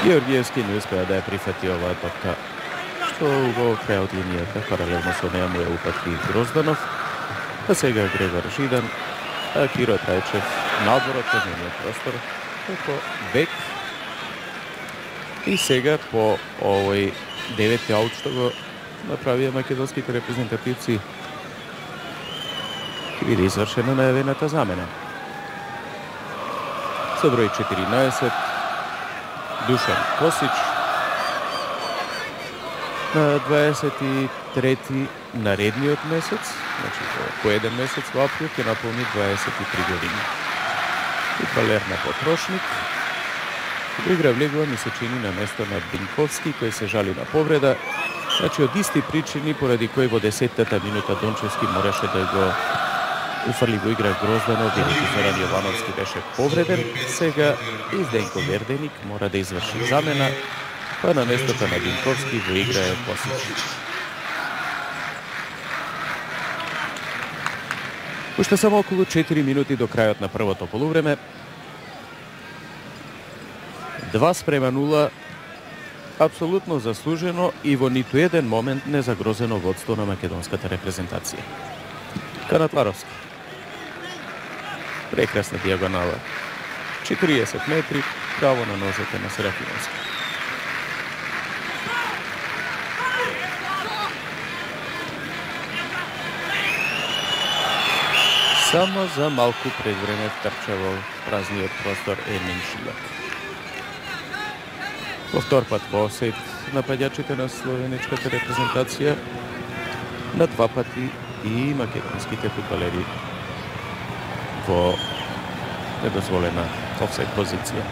Георгиевски не успеа да ја прифати оваа топка, што во крајот линијата паралелно со неа му ја упатки Грозданов, а сега Грегор Жидан, а Киро Трајчев надвор од казнениот простор како бек. И сега по овој девети аут што го направија македонските репрезентативци ќе биде извршена најавената замена. Со број 14 Душан Косич на 23 наредниот месец, значи по еден месец во април ќе наполни 23 години. Фудбалер на потрошник. Игра влегува, ми се чини, на место на Бинковски, кој се жали на повреда. Значи од исти причини поради кој во 10-та минута Дончевски мораше да го уфрли во игра Грозданов, бидејќи Зоран Јовановски беше повреден. Сега Изденко Верденик мора да изврши замена, па на местото на Бинковски во игра е Косич. Уште само околу 4 минути до крајот на првото полувреме. 2:0, апсолутно заслужено и во ниту еден момент не загрозено водство на македонската репрезентација. Канатларовски. Прекрасна дијагонала. 40 метри, право на нозете на Серафиновски. Само за малку пред време втрча во празниот простор Емин Шилак. Во втор пат во осет нападјачите на словеничката репрезентација, на два пати и македонските фудбалери во недозволена офсайд позиција.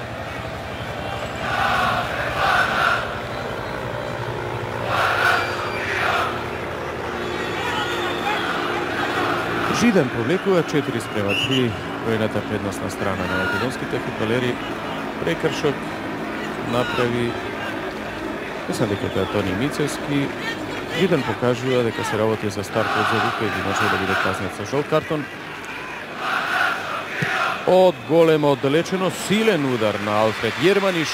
Жидан повлекува 4:3 бројната предност на страна на македонските фудбалери. Прекршок направи, мислам дека тоа Тони Мицевски. Жидан покажува дека се работи за старт од Зелука и би може да биде казнет со жол картон. Од големо оддалечено, силен удар на Алфред Јерманиш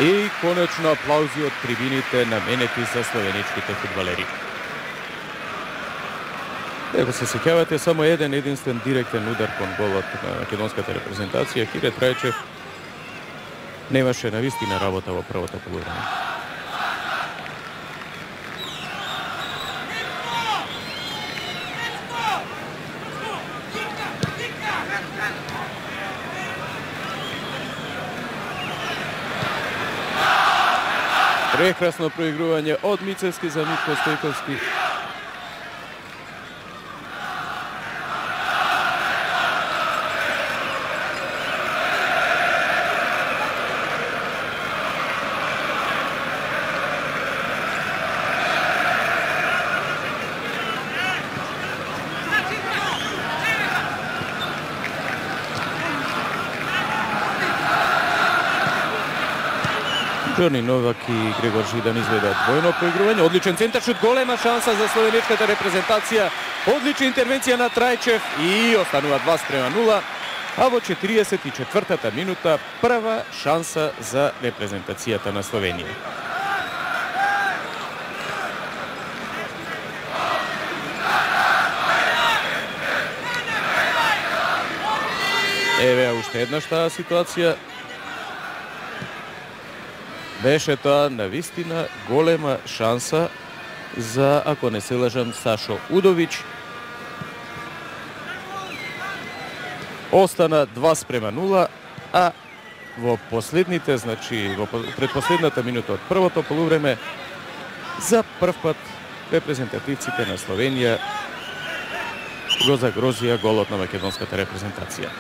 и конечно аплаузи од трибините наменети за словеничките фудбалери. Ако се сеќавате, само единствен директен удар кон голот на македонската репрезентација, Кире Трајчев немаше навистина работа во првото полувреме. Прекрасно проигрување од Мицевски за Митко Стојковски. Джони Новак и Грегор Жидан изведат двојно проигрување. Одличен центаршут, голема шанса за словеничката репрезентација. Одлична интервенција на Трајчев и останува 2:0. А во 44-та минута прва шанса за репрезентацијата на Словенија. Еве уште еднаш таа ситуација. Беше тоа навистина голема шанса за, ако не се лажам, Сашо Удович. Остана 2:0, а во последните, значи во предпоследната минута од првото полувреме, за прв пат репрезентативците на Словенија го загрозија голот на македонската репрезентација.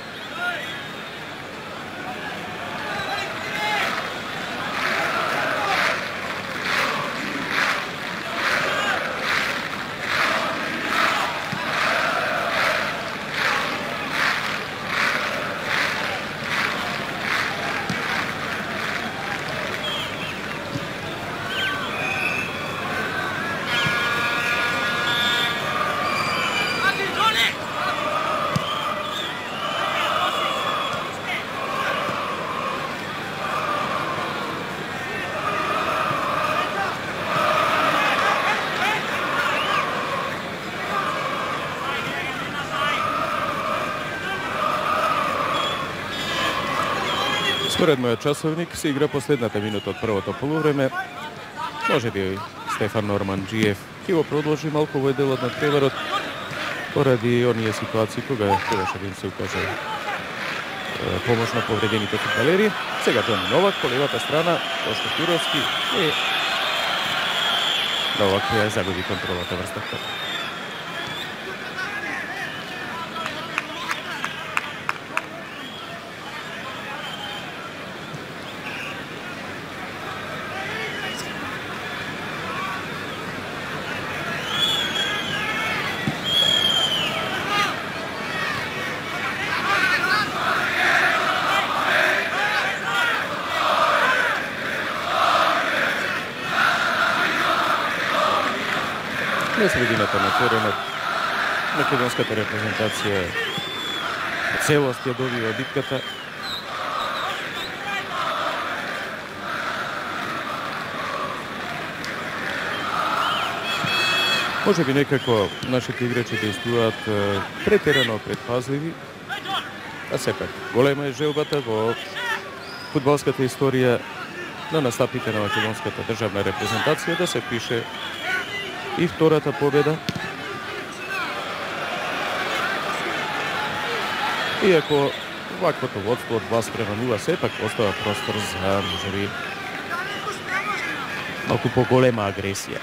Според мојот часовник се игра последната минута од првото полувреме. Може би Стефан Норманджиев ќе го продолжи малку овој дел од надпреварот поради оние ситуации кога требаше да им се укаже помош на повредените фудбалери. Сега Џони Новак по левата страна, Тошко Туровски и Новак ја загуби контролата врз топката. На средината на теренот македонската репрезентација целост ја добива битката. Може би некако нашите играчи действуваат претерано предпазливи, а сепак голема е желбата во фудбалската историја на настапите на македонската државна репрезентација да се пише и втората победа. Иако ваквото водство од 2:0 сепак остава простор за можеби малку поголема агресија.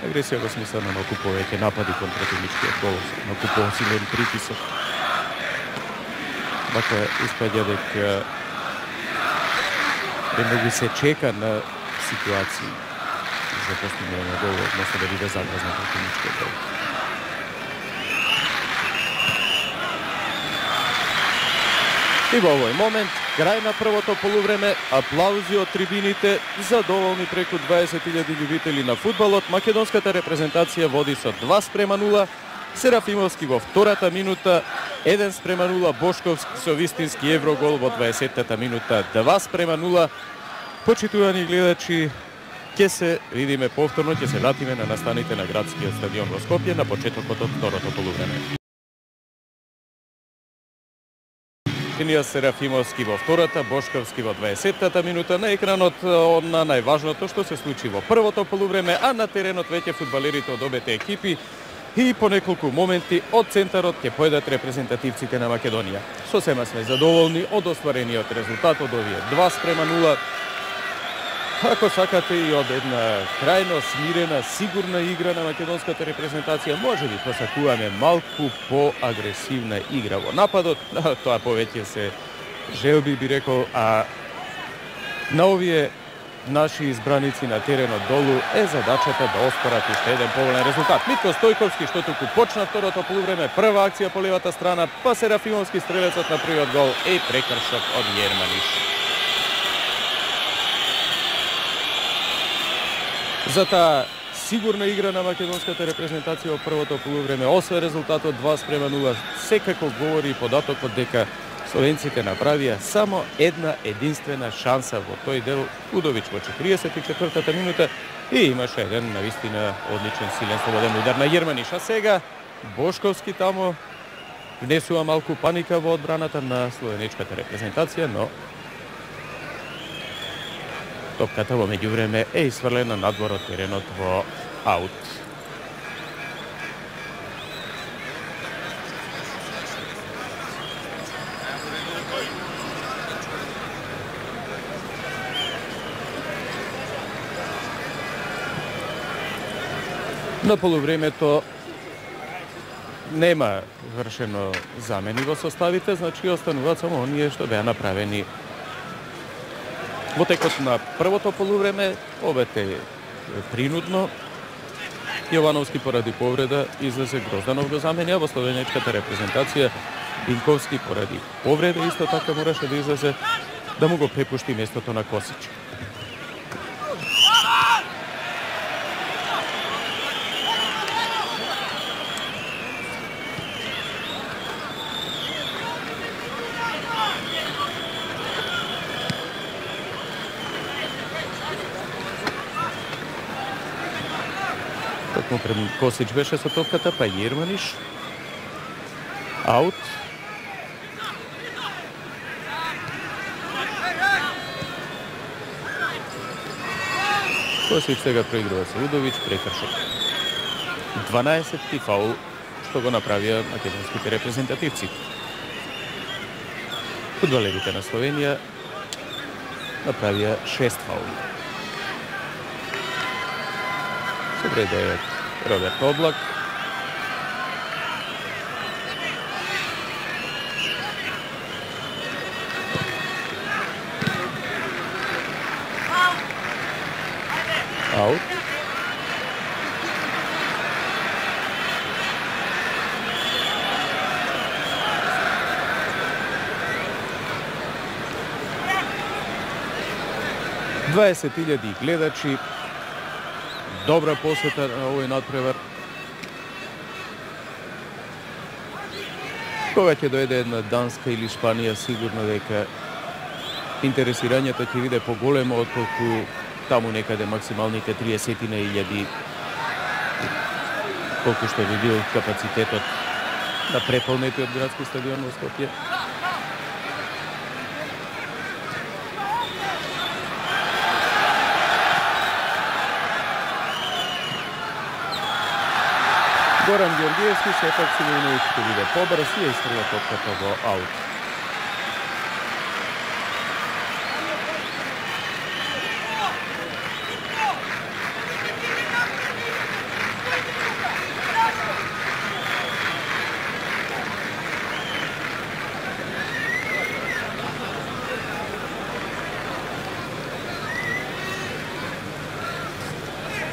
Агресија во смисла на малку повеќе напади кон противничкиот гол, малку посилен притисок. Вака испаѓа дека многу се чека на ситуации за постигнување на гол, односно да биде загрозна противничкиот гол. И во овој момент, крај на првото полувреме, аплаузи од трибините, задоволни преку 20.000 љубители на фудбалот. Македонската репрезентација води со 2:0. Серафимовски во втората минута, 1:0. Бошковски со вистински еврогол во 20-та минута, 2:0. Почитувани гледачи, ќе се видиме повторно, ќе се вратиме на настаните на градскиот стадион во Скопје на почетокот од второто полувреме. Енија Серафимовски во втората, Бошковски во 20-та минута. На екранот на најважното што се случи во првото полувреме, а на теренот веќе фудбалерите од обете екипи и по неколку моменти од центарот ќе поедат репрезентативците на Македонија. Сосема сме задоволни од остварениот резултат од овие 2:0. Ако сакате и од една крајно смирена, сигурна игра на македонската репрезентација, може би посакуваме малку поагресивна игра во нападот. Тоа повеќе се желби, би рекол, а на овие наши избраници на теренот долу е задачата да оспорат уште еден поволен резултат. Митко Стојковски, што туку почна второто полувреме, прва акција по левата страна, па Серафимовски стрелецот на првиот гол и прекршок од Јерманиш. За таа сигурна игра на македонската репрезентација во првото полувреме, освен резултатот 2:0, секако говори податокот дека словенците направија само една единствена шанса во тој дел. Удович во 44-та минута и имаше еден навистина одличен силен слободен удар на Јерманиш. А сега Бошковски тамо внесува малку паника во одбраната на словенечката репрезентација, но топката во меѓувреме е исфрлена надвор од теренот во аут. На полувремето нема вршено замени во составите, значи остануваат само оние што беа направени во текот на првото полувреме. Обете принудно. Јовановски поради повреда излезе, Грозданов го заменја. Во словенечката репрезентација Бинковски поради повреда исто така мораше да излезе, да му го препушти местото на Косич. Косич беше со топката, па Јерманиш. Аут. Косич сега проигрува се Удович, прекршок. 12-ти фаул што го направија македонските репрезентативци. Фудбалерите на Словенија направија 6 фаули. Собреде Роберт Облак. Аут. Дваесет илјади гледачи. Добра посета на овој надпревар. Кога ќе дојде една Данска или Шпанија, сигурно дека интересирањето ќе биде поголемо отколку таму некаде максималните 30.000, колку што би бил капацитетот на преполнетиот градски стадион во Скопје. Горан Георгиевски сепак Симејновиќ ќе биде побрз и иструва топката во аут.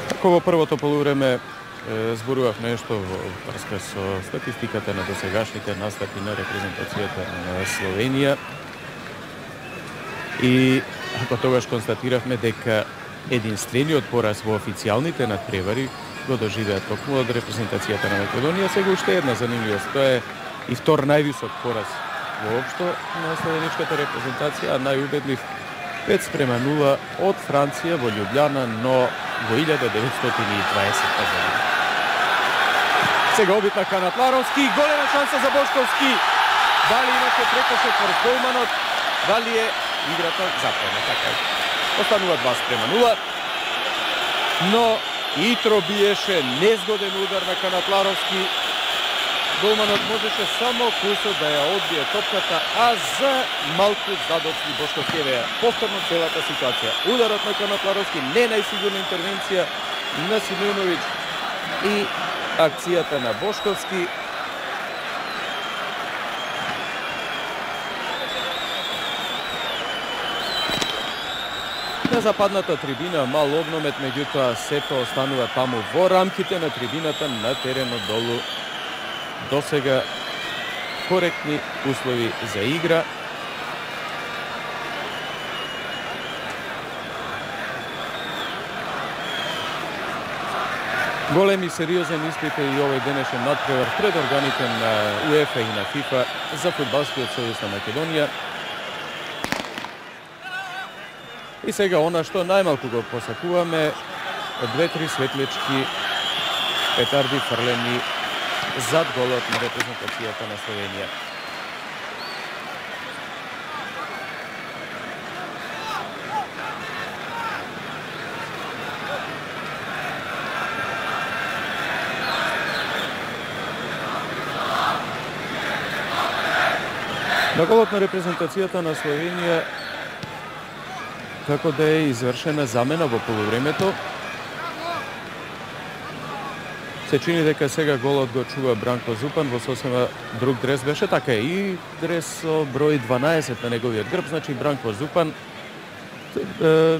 Како во првото полувреме зборував нешто во врска со статистиката на досегашните настапи на репрезентацијата на Словенија. И ако тогаш констатиравме дека единствениот пораз во официјалните надпревари го доживеа токму од репрезентацијата на Македонија, сега уште една занимљивост. Тоа е и втор највисок пораз воопшто на словеничката репрезентација, а најубедлив 5:0 од Франција во Љубљана, но во 1920 година. Сега обитна Канатларовски, голема шанса за Бошковски. Дали имаше прекошок врз голманот, дали е играта затворена, така е. Останува 2:0. Но Итро биеше незгоден удар на Канатларовски. Голманот можеше само кусо да ја одбие топката, а за малку задоцни Бошковскевеја. Повторно целата ситуација. Ударот на Канатларовски, не најсигурна интервенција на Симејновиќ и акцијата на Бошковски. На западната трибина мал обномет, меѓутоа сето останува таму во рамките на трибината на теренот долу. Досега коректни услови за игра. Голем и сериозен испит е и овој денешен надпревар пред органите на УЕФА и на ФИФА за Фудбалскиот сојуз на Македонија. И сега она што најмалку го посакуваме, 2-3 светлички петарди фрлени зад голот на репрезентацијата на Словенија. На голот на репрезентацијата на Словенија како да е извршена замена во полувремето. Се чини дека сега голот го чува Бранко Зупан во сосема друг дрес беше, така и дрес со број 12 на неговиот грб, значи Бранко Зупан.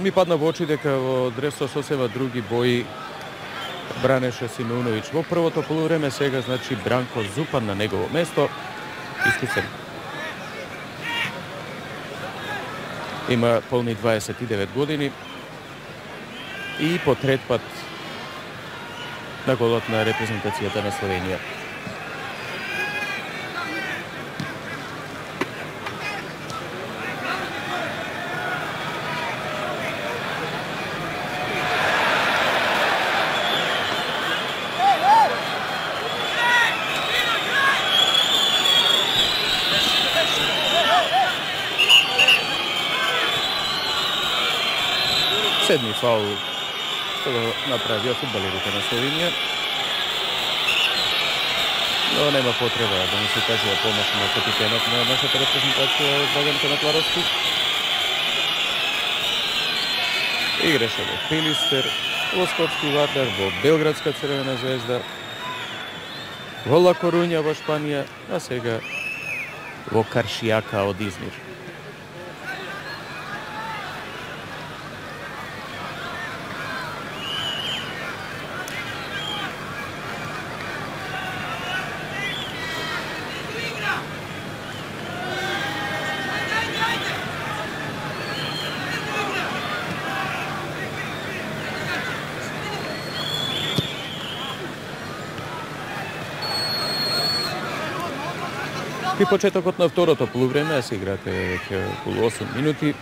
Ми падна во очи дека во дрес со сосема други бои бранеше Симеуновиќ во првото полувреме, сега значи Бранко Зупан на негово место, искусен. Има полни 29 години и по трет пат на голот на репрезентацијата на Словенија. Седми фаул што го направија фудбалерите на Словенија. Но нема потреба да му се кажува помош на капитенот на нашата репрезентација Драган Канатларовски. Играше во Пилистер, во Скопски Вардар, во Белградска Црвена звезда, во Ла Корунја во Шпанија, а сега во Каршијака од Измир. И почетокот на второто полувреме, се играте веќе околу 8 минути,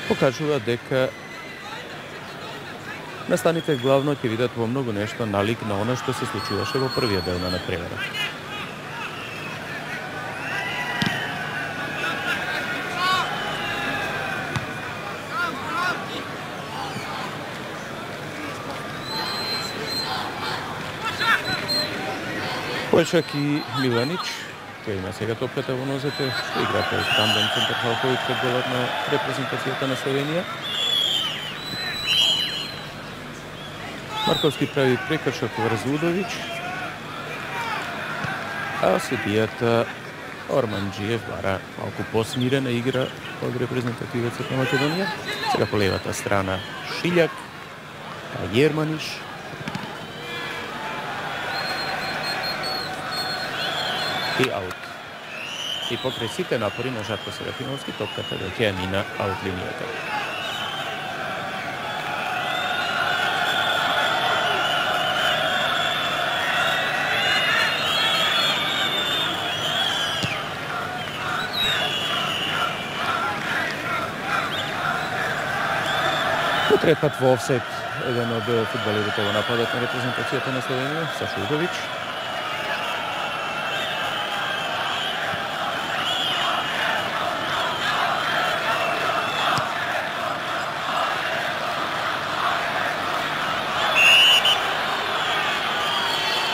покажува дека настаните главно ќе видат во многу нешто налик на она што се случуваше во првиот дел на надпреварот. Појчак и Миланич, кој има сега топката во нозете, што играта од тандем центар халфови пред голот на репрезентацијата на Словенија. Марковски прави прекршок врз Удовиќ, а судијата Орманџиев бара малку посмирена игра од репрезентативецот на Македонија. Сега по левата страна Шилјак, Јерманиш, и аут. И покрај сите напори на Жарко Серафимовски, топката веќе мина аут линијата. По трет пат во офсайд еден од фудбалерите во нападот на репрезентацијата на Словенија, Сашо Удовиќ.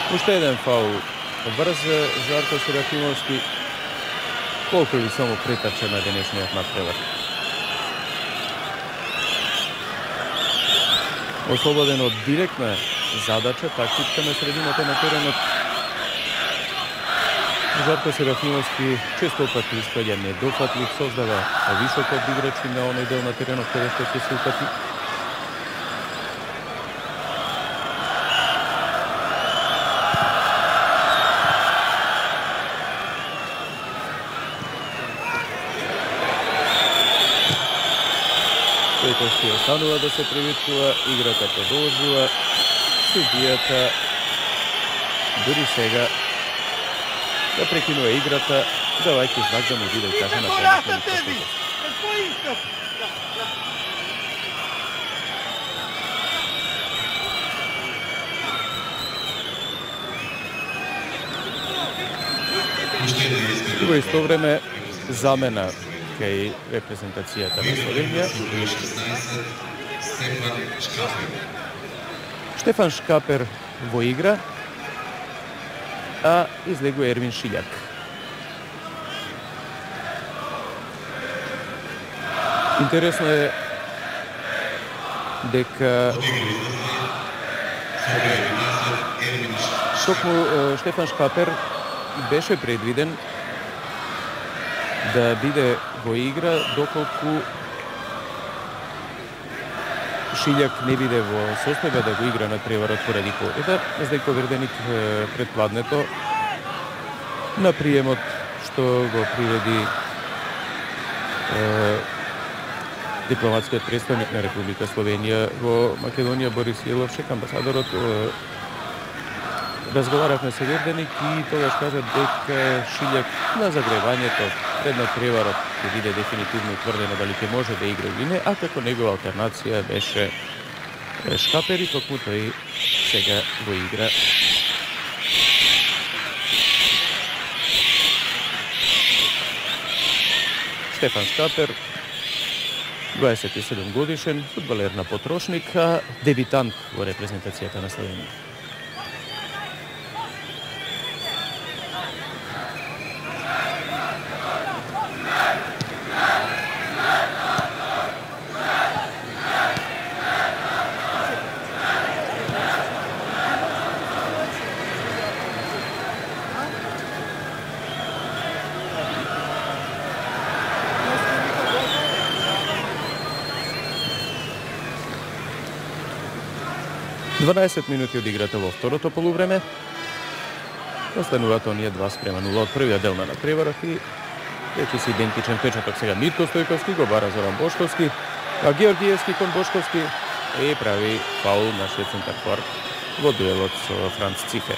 Уште еден фаул врз Жарко Серафимовски, колку ли само претача на денешниот надпревар. Ослободен од директна задача, тактичка на средината на теренот. Жарко Серафимовски често пати испаѓа недофатлив, создава високо од играчи на оној дел на теренот каде што ќе се упати. Соколски останува да се привиткува, играта продолжува, судијата дури сега да прекинува играта, давајќи знак да му биде кажана преместење. Во исто време замена кај репрезентацијата на Словенија. Штефан Шкапер во игра, а излегува Ервин Шилјак. Интересно е дека токму Штефан Шкапер беше предвиден да биде во игра доколку Шилјак не биде во состојба да го игра на преварот поради повреда. Зdenko Verdenik пред пладнето на приемот што го приреди дипломатскиот претставник на Република Словенија во Македонија Борис Јеловшек, амбасадорот, разговаравме со Верденик и тогаш кажа дека Шилјак на загревањето пред на преварот ќе биде дефинитивно утврдено дали ќе може да игра или не, а како негова алтернација беше Шкапер и токму тој сега во игра. Штефан Шкапер, 27 годишен, фудбалер на потрошник, а дебитант во репрезентацијата на Словенија. Дванаесет минути од играта во второто полувреме. Остануваат оние 2:0 од првиот дел на надпреварот и веќе си идентичен печаток сега. Митко Стојковски го бара Зоран Бошковски, а Георгиевски кон Бошковски и прави фаул нашиот центарфор во дуелот со Франц Цифер.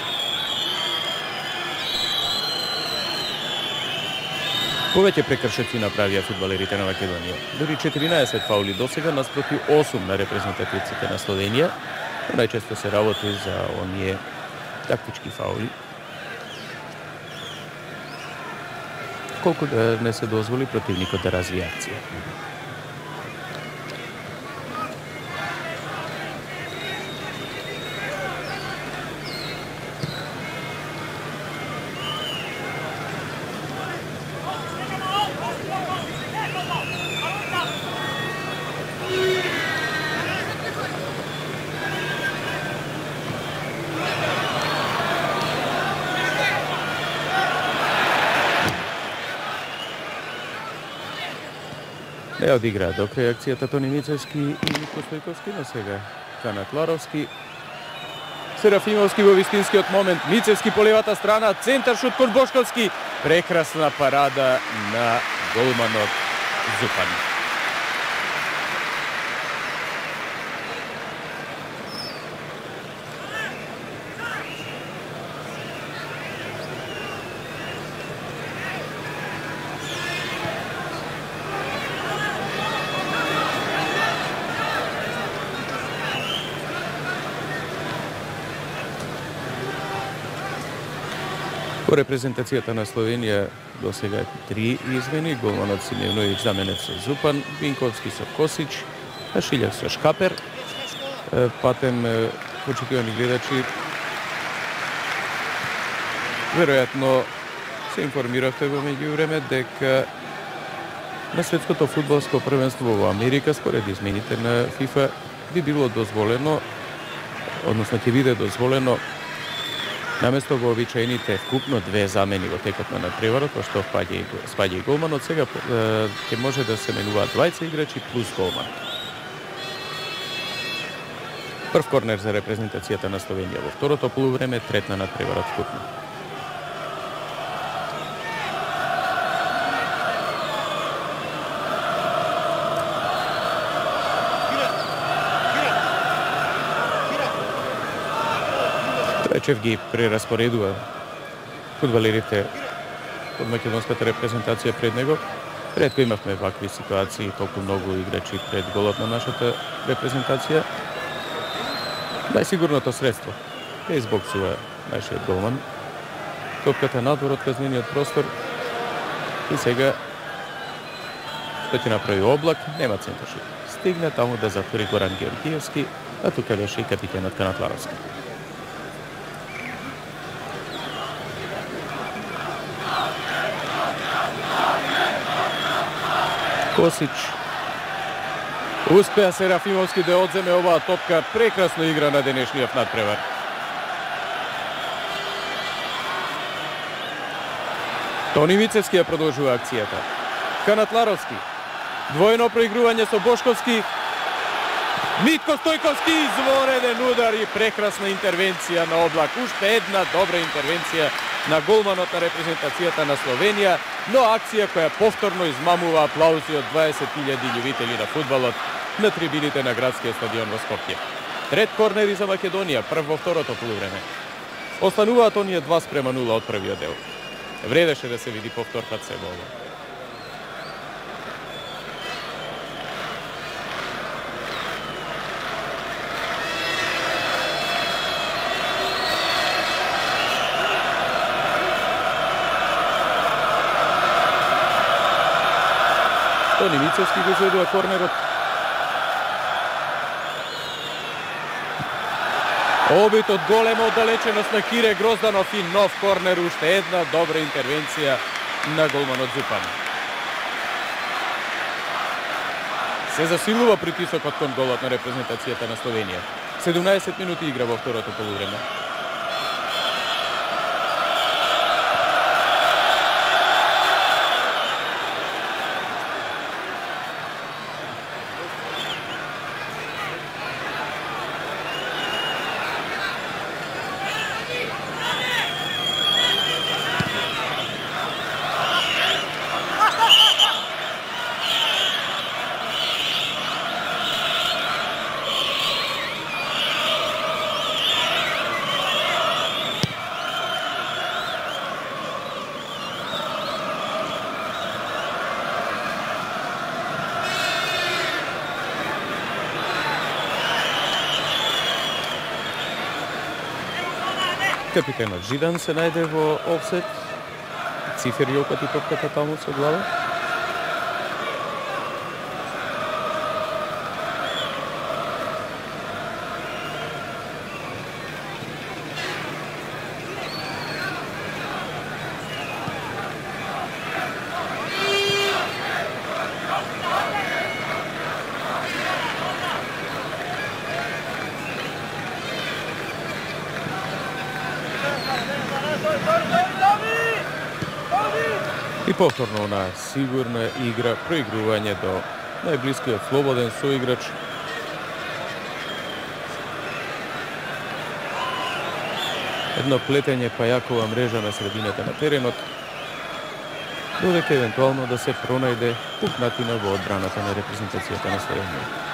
Повеќе прекршоци направија фудбалерите на Македонија. Дури 14 фаули досега наспроти 8 на репрезентативците на Словенија. Најчесто се работи за оние тактички фаули. Колку да не се дозволи противникот да развие акција. Не одигра до крај акцијата Тони Мицевски и Митко Стојковски, но сега Канат Ларовски. Серафимовски во вистинскиот момент. Мицевски по левата страна, центар шут кон Бошковски. Прекрасна парада на голманот Зупан. Во репрезентацијата на Словенија до сега 3 измени. Голманот Симеоновиќ заменет со Зупан, Винковски со Косич, а Шилјак со Шкапер. Патем почитувани гледачи, веројатно се информиравте во меѓувреме дека на светското фудбалско првенство во Америка според измените на ФИФА би било дозволено, односно ќе биде дозволено наместо во обичаените вкупно 2 замени во текот на надпреварот, во што спаѓа и голманот, сега ќе може да се менуваат 20 играчи плюс голман. Прв корнер за репрезентацијата на Словенија во второто полувреме, трет на надпреварот вкупно. Стојчев ги прераспоредува фудбалерите од македонската репрезентација пред него. Ретко имавме вакви ситуации, толку многу играчи пред голот на нашата репрезентација. Најсигурното средство е избоксува нашиот голман. Топката надвор од казнениот простор и сега што ќе направи Облак, нема центаршут. Стигна таму да затвори Горан Георгиевски, а тука беше и капитенот Канатларовски. Косич успеа Серафимовски да одземе оваа топка. Прекрасно игра на денешниот надпревар. Тони Мицевски ја продолжува акцијата. Канатларовски. Двојно проигрување со Бошковски. Митко Стојковски, извореден удар и прекрасна интервенција на Облак. Уште една добра интервенција на голманот на репрезентацијата на Словенија, но акција која повторно измамува аплаузи од 20.000 љубители на фудбалот на трибините на градскиот стадион во Скопје. Трет корнери за Македонија, прв во второто полувреме. Остануваат оние 2:0 од првиот дел. Вредеше да се види повтор пред себе ова. Тони Мицевски го изведува корнерот. Обид од голема оддалеченост на Кире Грозданов и нов корнер, уште една добра интервенција на голманот Зупан. Се засилува притисокот кон голот на репрезентацијата на Словенија. 17 минути игра во второто полувреме. Капитенот Жидан се најде во офсет. Цифер ја опати топката таму со глава. И повторно на сигурна игра, проигрување до најблискиот слободен соиграч. Едно плетење пајакова мрежа на средината на теренот, додека евентуално да се пронајде пукнатина во одбраната на репрезентацијата на Словенија.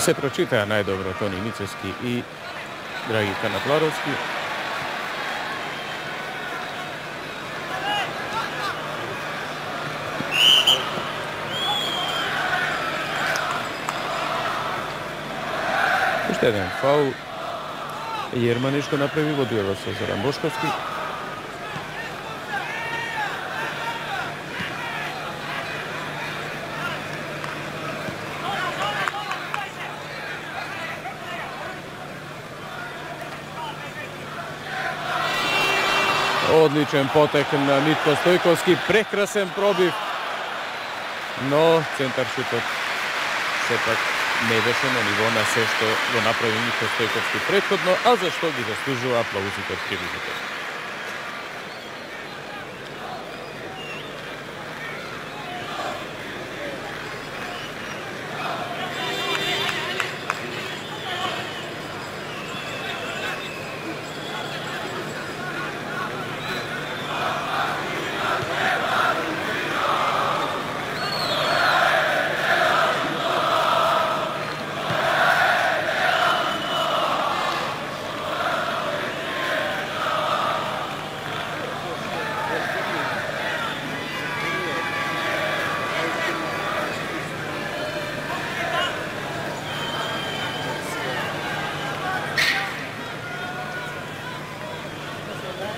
Се прочитаа најдобро Тони Мицевски и Драги Канатларовски. Уште еден фаул. Јерманиш го направи во дуелот со Зоран Бошковски. Одличен потек на Митко Стојковски, прекрасен пробив, но центаршутот сепак не беше на ниво на се што го направи Митко Стојковски претходно, а зашто ги заслужува аплаузите од трибуните.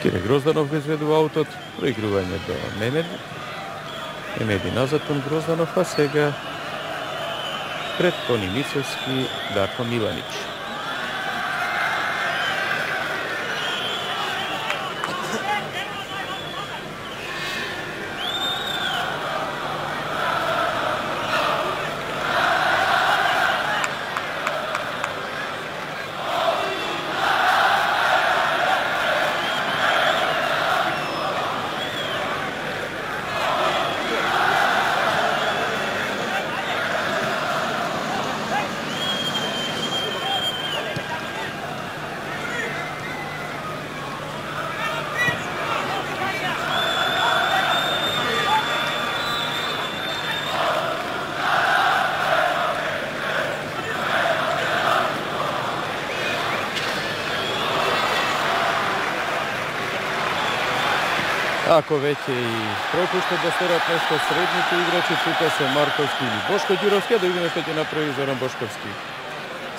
Кире Грозданов го изведува аутот, проигрување до Мемеди. Мемеди назад кон Грозданов, а сега пред Тони Мицевски, Дарко Миланич. Ако веќе и пропуштат да сторат нешто средните играчи, тука се Марковски или Бошко Ѓуровски, да видиме што ќе направи Зоран Бошковски.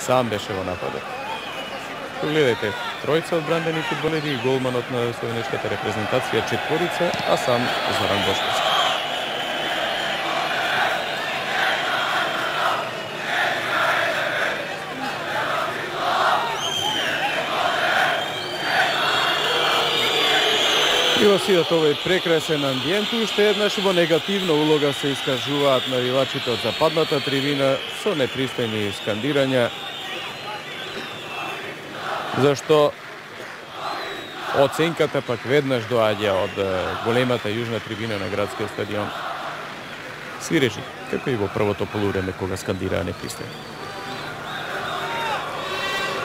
Сам беше во нападот. Погледайте, тројца одбранбени фудбалери и голманот на словенечката репрезентација, четворица, а сам Зоран Бошковски. И во сиот овој прекрасен амбиент, уште еднаш во негативна улога се искажуваат навивачите од западната трибина со непристојни скандирања, зашто оценката пак веднаш доаѓа од големата јужна трибина на градскиот стадион. Свирежи, како и во првото полувреме кога скандираа непристојно.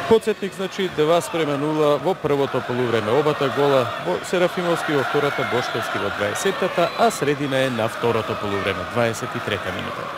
Подсетник, значи 2:0 во првото полувреме. Обата гола во Серафимовски во втората, Бошковски во 20-та, а средина е на второто полувреме, 23-та минута.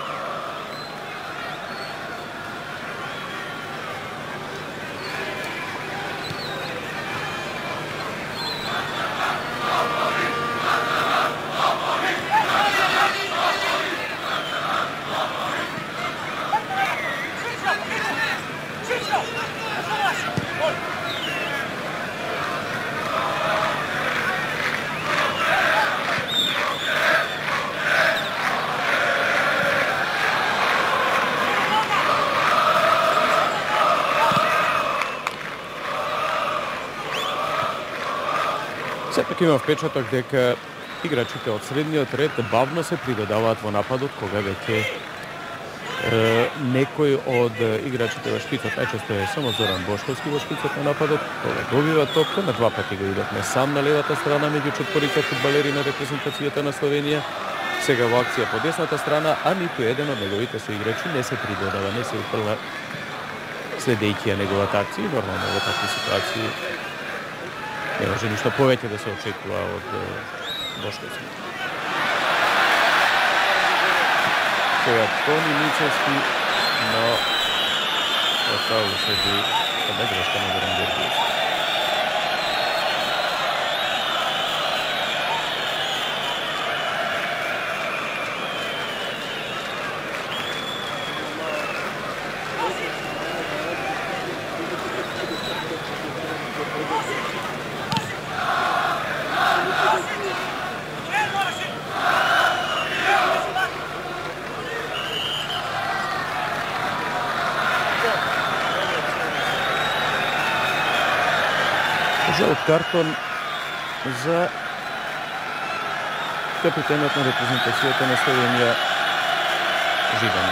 Сепак има впечаток дека играчите од средниот ред бавно се придодаваат во нападот, кога веќе некој од играчите во шпицот, најчесто е само Зоран Бошковски во шпицот на нападот, кога добива топка, на два пати го идовме сам на левата страна меѓу четворица фудбалери на репрезентацијата на Словенија. Сега во акција по десната страна, а ниту еден од неговите соиграчи не се придодава, не се упрва следејќи ја неговата акција. Нормално во такви ситуации не може ништо повеќе да се очекува од Бошковски. Сега Тони Мицевски, но остава да седи една грешка на Горан Георгиевски. Жал картон за капитенот на репрезентацијата на Словенија Жидан.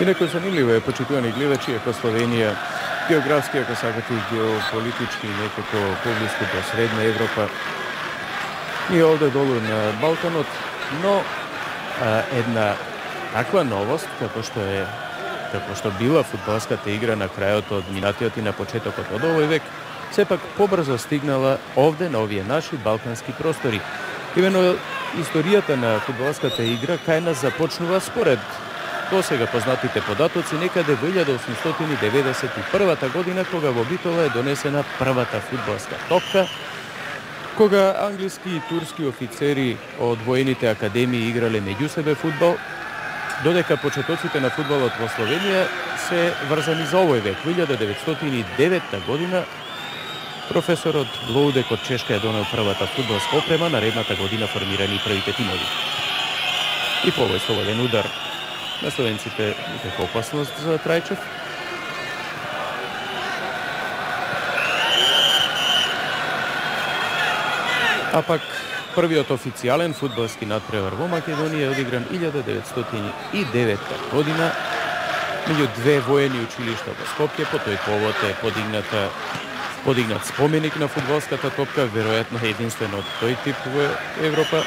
Инаку занимливо е, почитувани гледачи, ако Словенија географски, ако сакате, и геополитички, некако поблиску до Средна Европа и овде долу на Балканот, но една таква новост, како што била фудбалската игра на крајот од минатиот и на почетокот од овој век, сепак побрзо стигнала овде на овие наши балкански простори. Имено историјата на фудбалската игра кај нас започнува според досега познатите податоци некаде во 1891 година, кога во Битола е донесена првата фудбалска топка, кога англиски и турски офицери од воените академии играле меѓу себе фудбал, додека почетоците на фудбалот во Словенија се врзани за овој век. Во 1909 година професорот Блоудек од Чешка е донел првата фудбалска опрема, наредната година формирани првите тимови. И по овој слободен удар на словенците никаква опасност за Трајчев. А пак првиот официјален фудбалски надпревар во Македонија е одигран 1909 година меѓу две воени училишта во Скопје. По тој повод е подигнат споменик на фудбалската топка, веројатно единствен од тој тип во Европа.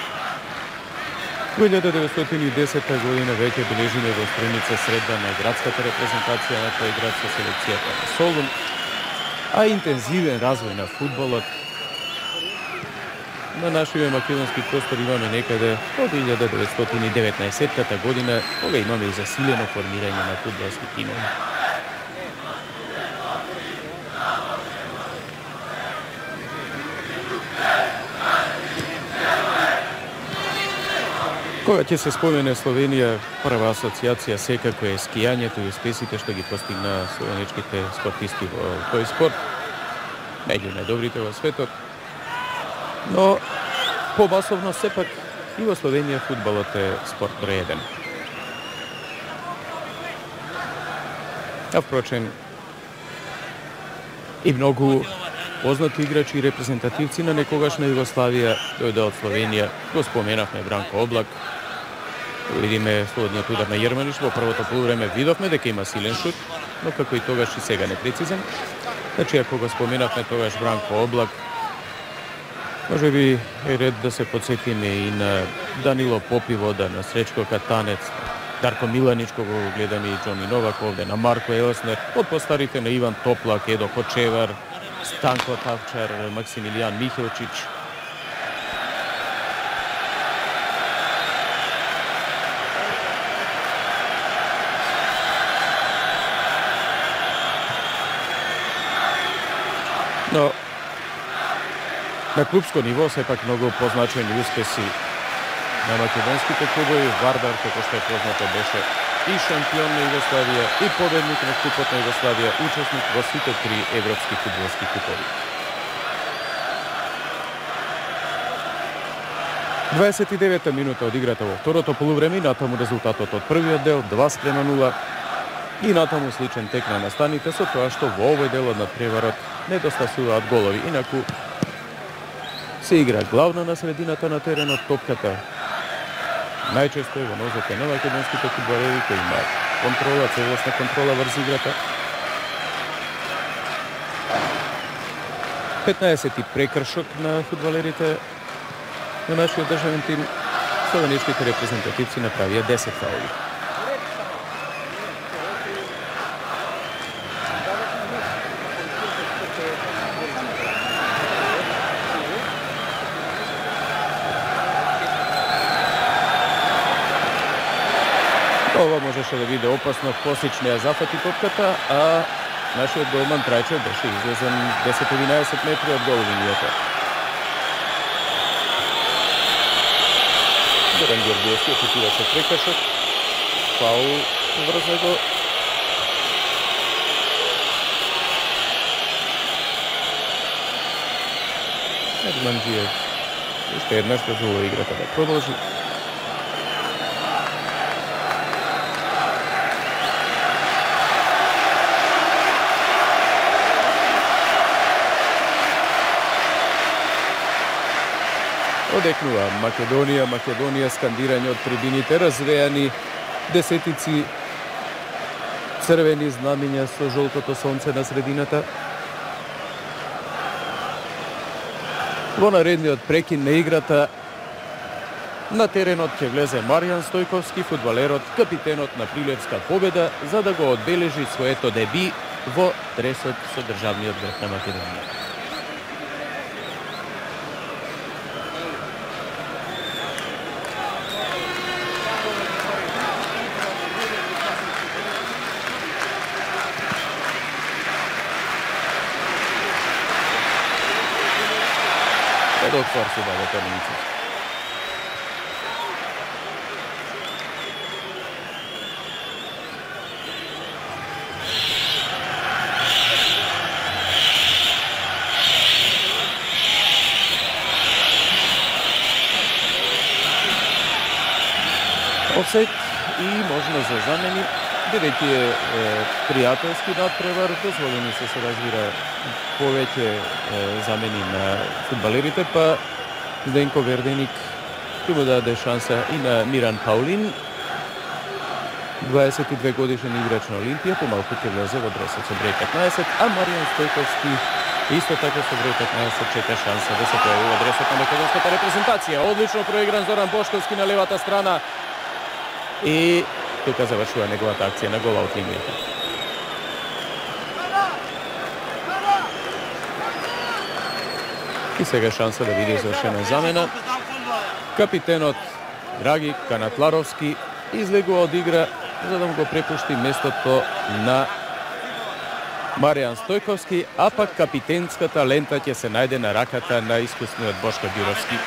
Во 1910 година веќе бележиме во страница средба на градската репрезентација на тој град со селекцијата на Солун, а интензивен развој на фудбалот на нашите македонски простори имаме некаде од 1919 година, кога имаме и засилено формирање на фудбалски тимови. Кога ќе се спомене Словенија, прва асоциација секако е скијањето и успесите што ги постигна словеничките спортисти во тој спорт, меѓу најдобрите во светот. Но помасовно сепак и во Словенија фудбалот е спорт број 1. А впрочем, и многу познати играчи и репрезентативци на некогашна Југославија дојде од Словенија. Го споменавме Бранко Облак. Видиме слободниот удар на Јерманиш во првото полувреме, видовме дека има силен шут, но како и тогаш и сега непрецизен. Значи, ако го споменавме тогаш Бранко Облак, може би е ред да се подсетиме и на Данило Попивода, на Сречко Катанец, Дарко Миланич, кога го гледаме и Џони Новак овде, на Марко Елснер, од постарите на Иван Топлак, Едо Кочевар, Станко Тавчар, Максимилијан Михелчич. Но на клубско ниво сепак многу позначени успеси на македонските клубови. Вардар, како што е познато, беше и шампион на Југославија, и победник на Купот на Југославија, учесник во сите три европски фудбалски купови. 29-та минута од играта во второто полувреме, натаму резултатот од првиот дел 2:0 и натаму сличен тек на настаните, со тоа што во овој дел од надпреварот недостасуваат голови. Инаку се игра главна на средината на теренот, топката најчесто е во нозете на македонските фудбалери, кои имаат контрола, целосна контрола врз играта. 15 прекршок на фудбалерите на нашиот државен тим. Словеничките репрезентативци направија 10 фаули. Ова можеше да биде опасно, Косич не ја зафати топката, а нашиот голман Трајчев беше излезен 10-11 метри од головинијата. Горан Георгиевски очекуваше прекршок, фаул врз него. Едманџиев уште еднаш дозволува играта да продолжи. Одекнува Македонија, Македонија, скандирање од трибините, развејани десетици црвени знамиња со жолтото сонце на средината. Во наредниот прекин на играта на теренот ќе влезе Маријан Стојковски, фудбалерот, капитенот на Прилепска победа, за да го одбележи своето деби во дресот со државниот грб на Македонија. Доктор Субава Терминцев. Офсайд и можно за замени, бидејќи е пријателски надпревар, дозволени се разбира повеќе замени на фудбалерите, па Зденко Верденик ќе му даде шанса и на Миран Паулин, 22 годишен играч на Олимпија, помалку ќе влезе во дресот со број 15, а Маријан Стојковски исто така со број 15 чека шанса да се појави во дресот на македонската репрезентација. Одлично проигран Зоран Бошковски на левата страна и тука завршува неговата акција на гола од линијата. И сега шанса да биде извршена замена. Капитенот Драги Канатларовски излегува од игра за да му го препушти местото на Маријан Стојковски, а пак капитенската лента ќе се најде на раката на искусниот Бошко Ѓуровски.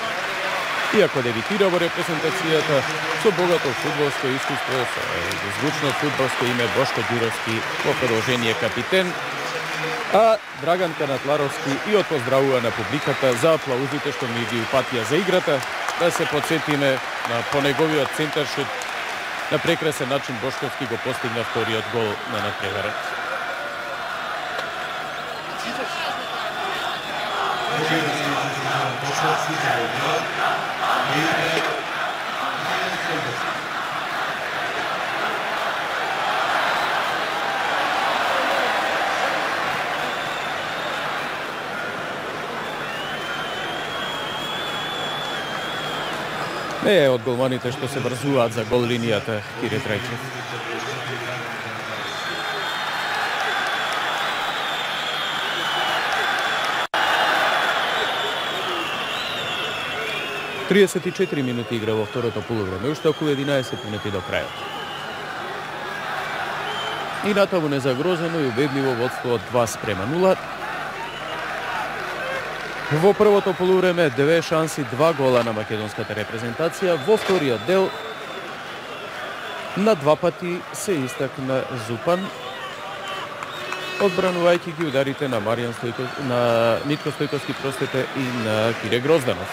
Иако дебитира во репрезентацијата со богато фудбалско искуство, со звучно фудбалско име Бошко Ѓуровски во продолжение капитен, а Драган Канатларовски и отпоздравува на публиката за аплаузите што ми ги упатија за играта. Да се подсетиме на по неговиот центаршут на прекрасен начин Бошковски го постигна вториот гол на надпреварот. Не е од голманите што се врзуваат за гол линијата Кире Трајчев. Триесет и 4 минути игра во второто полувреме, уште околу 11 минути до крајот. И натаму незагрозено и убедливо водство од 2:0. Во првото полувреме 2 шанси, 2 гола на македонската репрезентација. Во вториот дел на 2 пати се истакна Зупан, одбранувајќи ги ударите на Маријан Стојковски, на Митко Стојковски, простете, и на Кире Грозданов.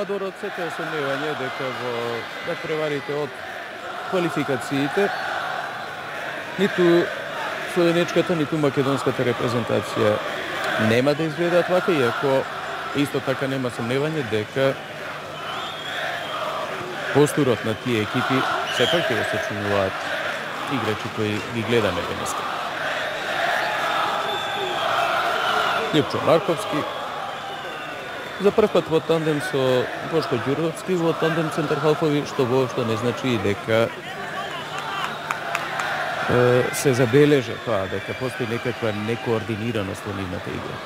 Надвор од сето сомневање дека во надпреварите од квалификациите ниту словенечката, ниту македонската репрезентација нема да изгледаат вака, иако исто така нема сомневање дека постурот на тие екипи сепак ќе го сочинуваат играчи кои ги гледаме денеска. Лјупчо Марковски за прв пат во тандем со Бошко Ѓуровски, во тандем центар-халфови, што воопшто не значи дека се забележа тоа, дека постои некаква некоординираност во нивната игра.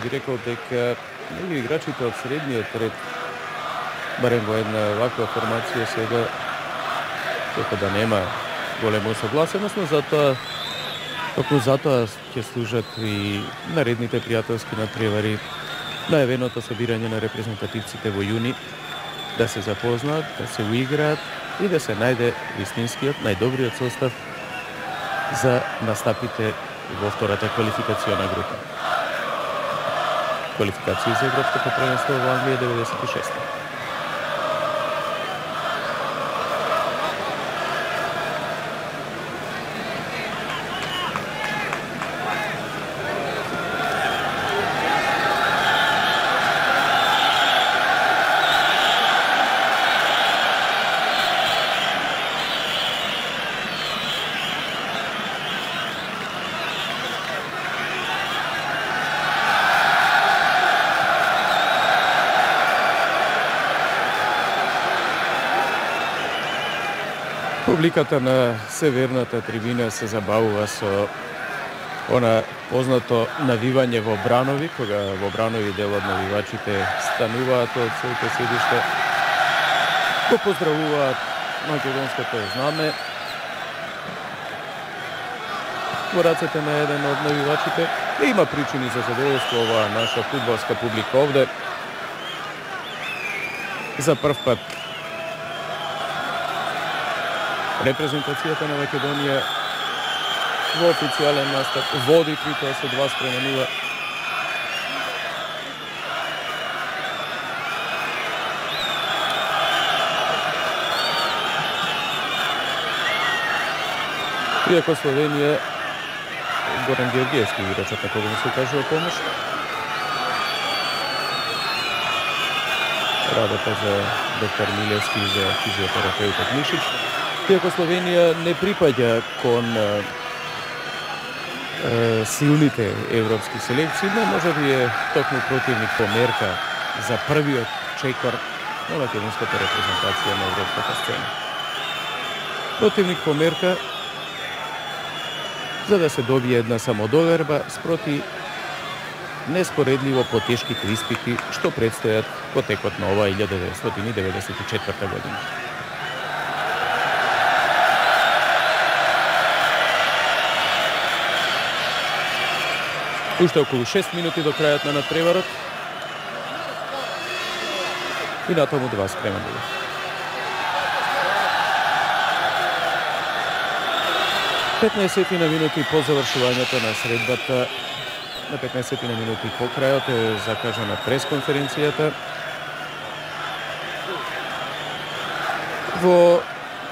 би рекол дека многу играчите од средниот ред, барем во една ваква формација сега, дека да нема голема усогласеност, но токму затоа ќе служат и наредните пријателски надпревари, најавеното собирање на репрезентативците во јуни, да се запознаат, да се уиграат и да се најде вистинскиот, најдобриот состав за настапите во втората квалификациона група. Квалификации за Европското првенство во Англија 96. Публиката на северната трибина се забавува со она познато навивање во бранови, кога во бранови дел од навивачите стануваат од своите седишта, го поздравуваат македонското знаме во рацете на еден од навивачите. И има причини за задоволство оваа наша фудбалска публика овде. За прв пат репрезентацијата на Македонија во официјален настап води притоа со 2:0. Иако Словенија, Горан Георгиевски играчот на кога му се кажува помош. Работа за доктор Милевски и за физиотерапеутот Мишич. Иако Словенија не припаѓа кон силните европски селекции, но може би е токму противник по мерка за првиот чекор на македонската репрезентација на европската сцена. Противник по мерка за да се добие една самодоверба спроти неспоредливо потешките испити што предстојат во текот на оваа 1994 година. Уште околу 6 минути до крајот на надпреварот. И на тому 2 спремени. На минути по завршувањето на средбата, на 15 на минути по крајот е закажана пресконференцијата. Во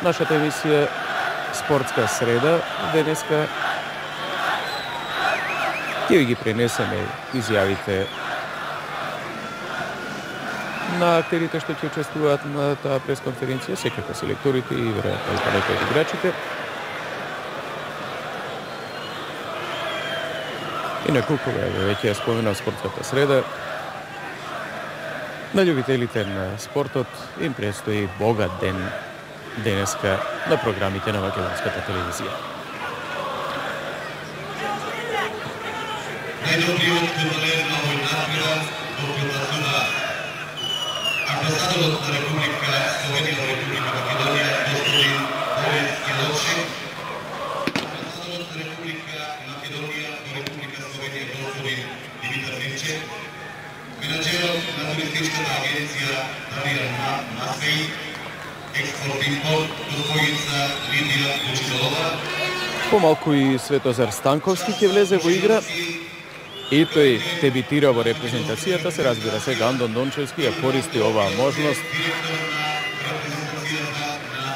нашата емисија Спортска среда денеска ќе ги пренесеме изјавите на актерите што ќе учествуваат на таа пресконференција, секако селекторите и веројатно и некои од играчите. Инаку, кога веќе ја споменав Спортската среда, на љубителите на спортот им предстои богат ден денеска на програмите на македонската телевизија. Најдобриот фудбалер на овој надпревар во философија. Амбасадорот на Република Словенија во Република Македонија господин Борис Келовшек. Амбасадорот на Република Македонија во Република Словенија господин Димитар Ливчев. Менаџерот на туристичката агенција Дамиран Масвеј. Експорт-импорт господица Лидија Вучидолова. Помалку и Светозар Станковски ќе влезе во игра. И тој дебитира во репрезентацијата, се разбира сега Андон Дончевски ја користи оваа можност,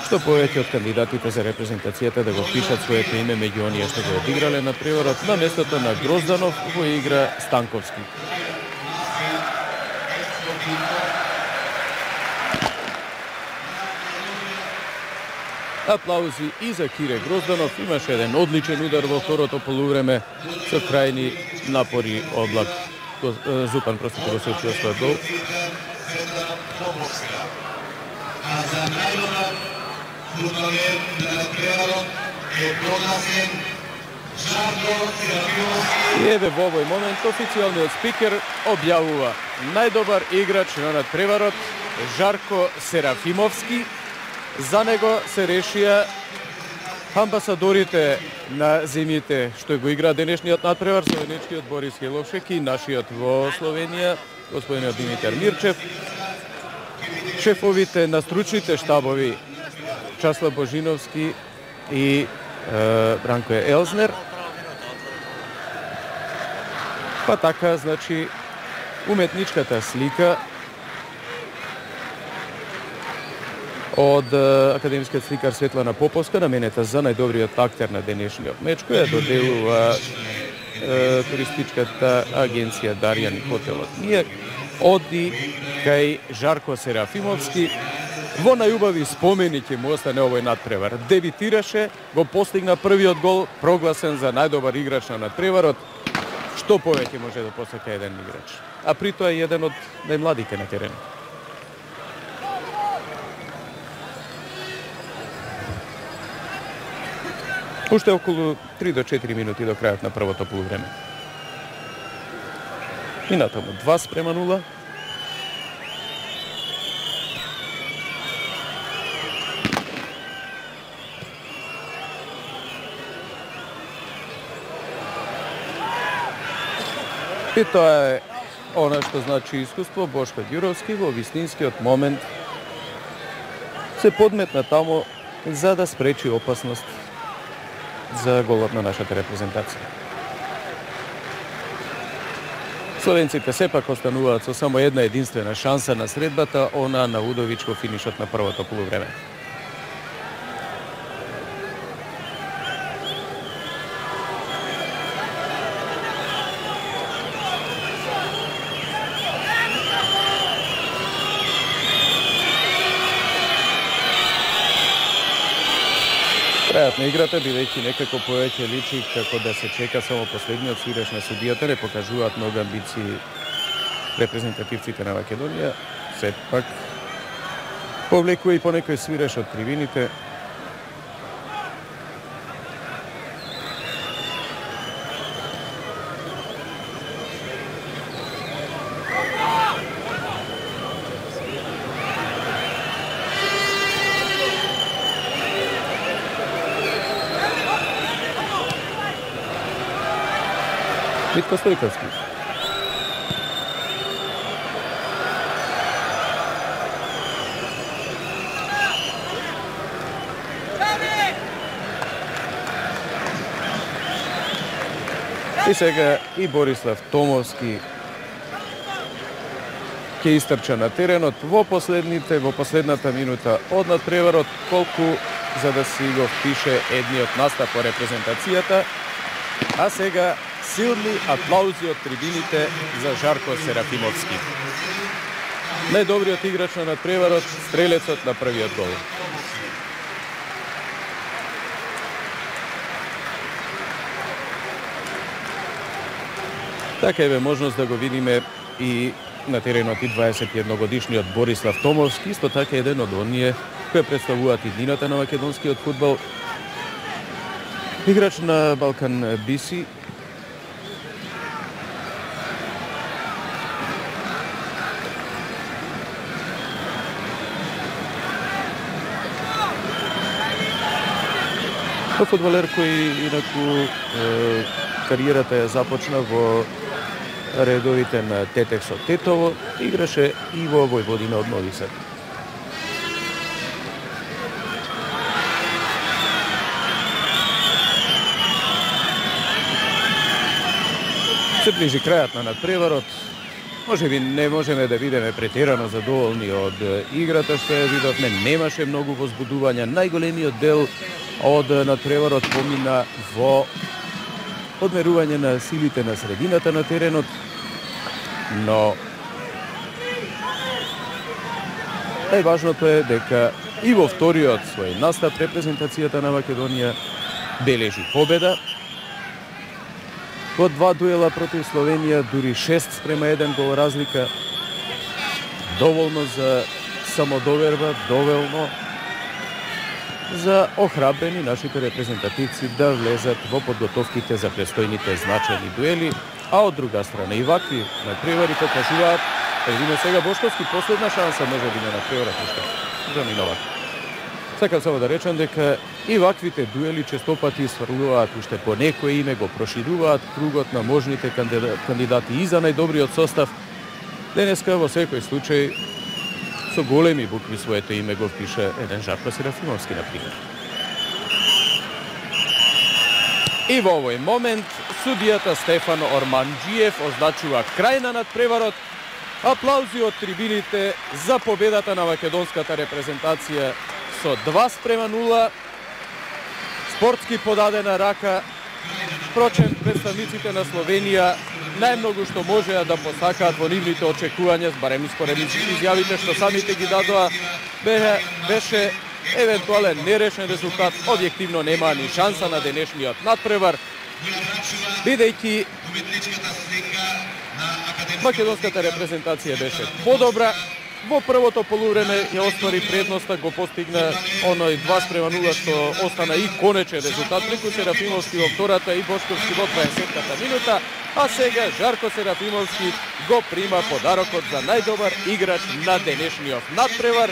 што повеќе од кандидатите за репрезентацијата да го впишат своето име меѓу оние што го одиграле на преварот, на местото на Грозданов во игра Станковски. Аплаузи и за Кире Грозданов. Имаше еден одличен удар во второто полувреме со крајни напори Облак. Зупан просто го се учува својот гол. А за најдобар фудбалер на надпреварот е прогласен И еве во овој момент официјалниот спикер објавува најдобар играч на надпреварот Жарко Серафимовски. За него се решија амбасадорите на земјите што го игра денешниот надпревар, словенечкиот Борис Хеловшек и нашиот во Словенија, господинот Димитар Мирчев, шефовите на стручните штабови Часлав Божиновски и Бранко Елзнер. Па така, значи, уметничката слика од академскиот сликар Светлана Поповска, наменета за најдобриот актер на денешниот меч, која доделува туристичката агенција Дарјан и хотелот Мијак, оди кај Жарко Серафимовски. Во најубави спомени ќе му остане овој надпревар. Дебитираше, го постигна првиот гол, прогласен за најдобар играч на надпреварот. Што повеќе може да посака еден играч? А при тоа е еден од најмладите на теренот. Уште околу 3 до 4 минути до крајот на првото полувреме. И натаму 2:0. И тоа е она што значи искуство. Бошко Ѓуровски во вистинскиот момент се подметна таму за да спречи опасност за голот на нашата репрезентација. Словенците сепак остануваат со само една единствена шанса на средбата, она на Удович во финишот на првото полувреме. Крајот на играта, бидејќи некако повеќе личи како да се чека само последниот свиреш на судијата, не покажуваат многу амбиции репрезентативците на Македонија, сепак повлекува и по некој свиреш од трибините. Митко Стојковски. И сега и Борислав Томовски ќе истрча на теренот во последната минута од надпреварот, колку за да си го впише едниот настап по репрезентацијата. А сега силни аплаузи од трибините за Жарко Серафимовски. Најдобриот играч на надпреварот, стрелецот на првиот гол. Така еве можност да го видиме и на теренот и 21 годишниот Борислав Томовски, исто така еден од оние кои представуваат иднината на македонскиот фудбал. Играч на Балкан Биси. Фудбалер кој инаку кариерата ја започна во редовите на Тетекс од Тетово, играше и во Војводина од Нови Сад. Се ближи крајот на надпреварот. Можеби не можеме да бидеме претерано задоволни од играта што ја видовме. Немаше многу возбудувања. Најголемиот дел од надпреварот помина во одмерување на силите на средината на теренот, но најважното е дека и во вториот свој настап репрезентацијата на Македонија бележи победа. Во 2 дуела против Словенија, дури 6:1 гол разлика. Доволно за самодоверба, доволно за охрабрени нашите репрезентативци да влезат во подготовките за престојните значајни дуели, а од друга страна и вакви надпревари покажуваат, видиме сега Бошковски последна шанса може би на надпреварот уште заминува. Сакам само да речам дека и ваквите дуели честопати сврлуваат уште по некое име, го прошируваат кругот на можните кандидати и за најдобриот состав. Денеска во секој случај со големи букви своето име го пише еден Жарко Серафимовски, например. И во овој момент судијата Стефан Орманџиев означува крај на надпреварот. Аплаузи од трибините за победата на македонската репрезентација со 2:0. Спортски подадена рака. Впрочем, представниците на Словенија најмногу што можеа да посакаат во нивните очекувања, барем според изјавите што самите ги дадоа, беше евентуален нерешен резултат. Објективно немаа ни шанса на денешниот надпревар, бидејќи македонската репрезентација беше подобра. Во првото полувреме ја оствари предноста, го постигна оној 2:0 што остана и конечен резултат преку Серафимовски во втората и Бошковски во 20-та минута, а сега Жарко Серафимовски го прима подарокот за најдобар играч на денешниот надпревар.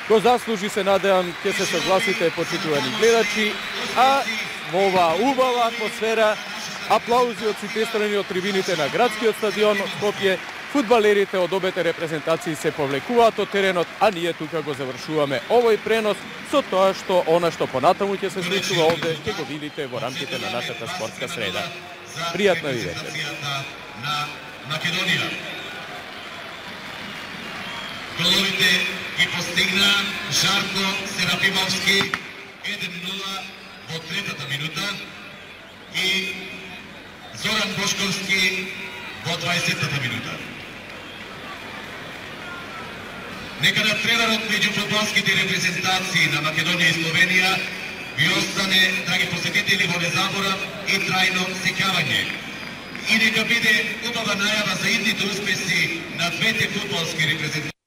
Го заслужи, се надевам, ќе се согласите, почитувани гледачи, а во оваа убава атмосфера, аплаузи од сите страни од трибините на градскиот стадион од Скопје, фудбалерите од обете репрезентации се повлекуваат од теренот, а ние тука го завршуваме овој пренос со тоа што она што понатаму ќе се случува овде ќе го видите во рамките на нашата спортска среда. Пријатна ви вечер. На Македонија. Головите ги постигна Жарко Серафимовски 1:0 во третата минута и Зоран Бошковски во 20-та минута. Нека надпреварот меѓу фудбалските репрезентации на Македонија и Словенија ви остане, драги посетители, во незаборав и трајно сеќавање. И нека биде убава најава за идните успеси на двете фудбалски репрезентации.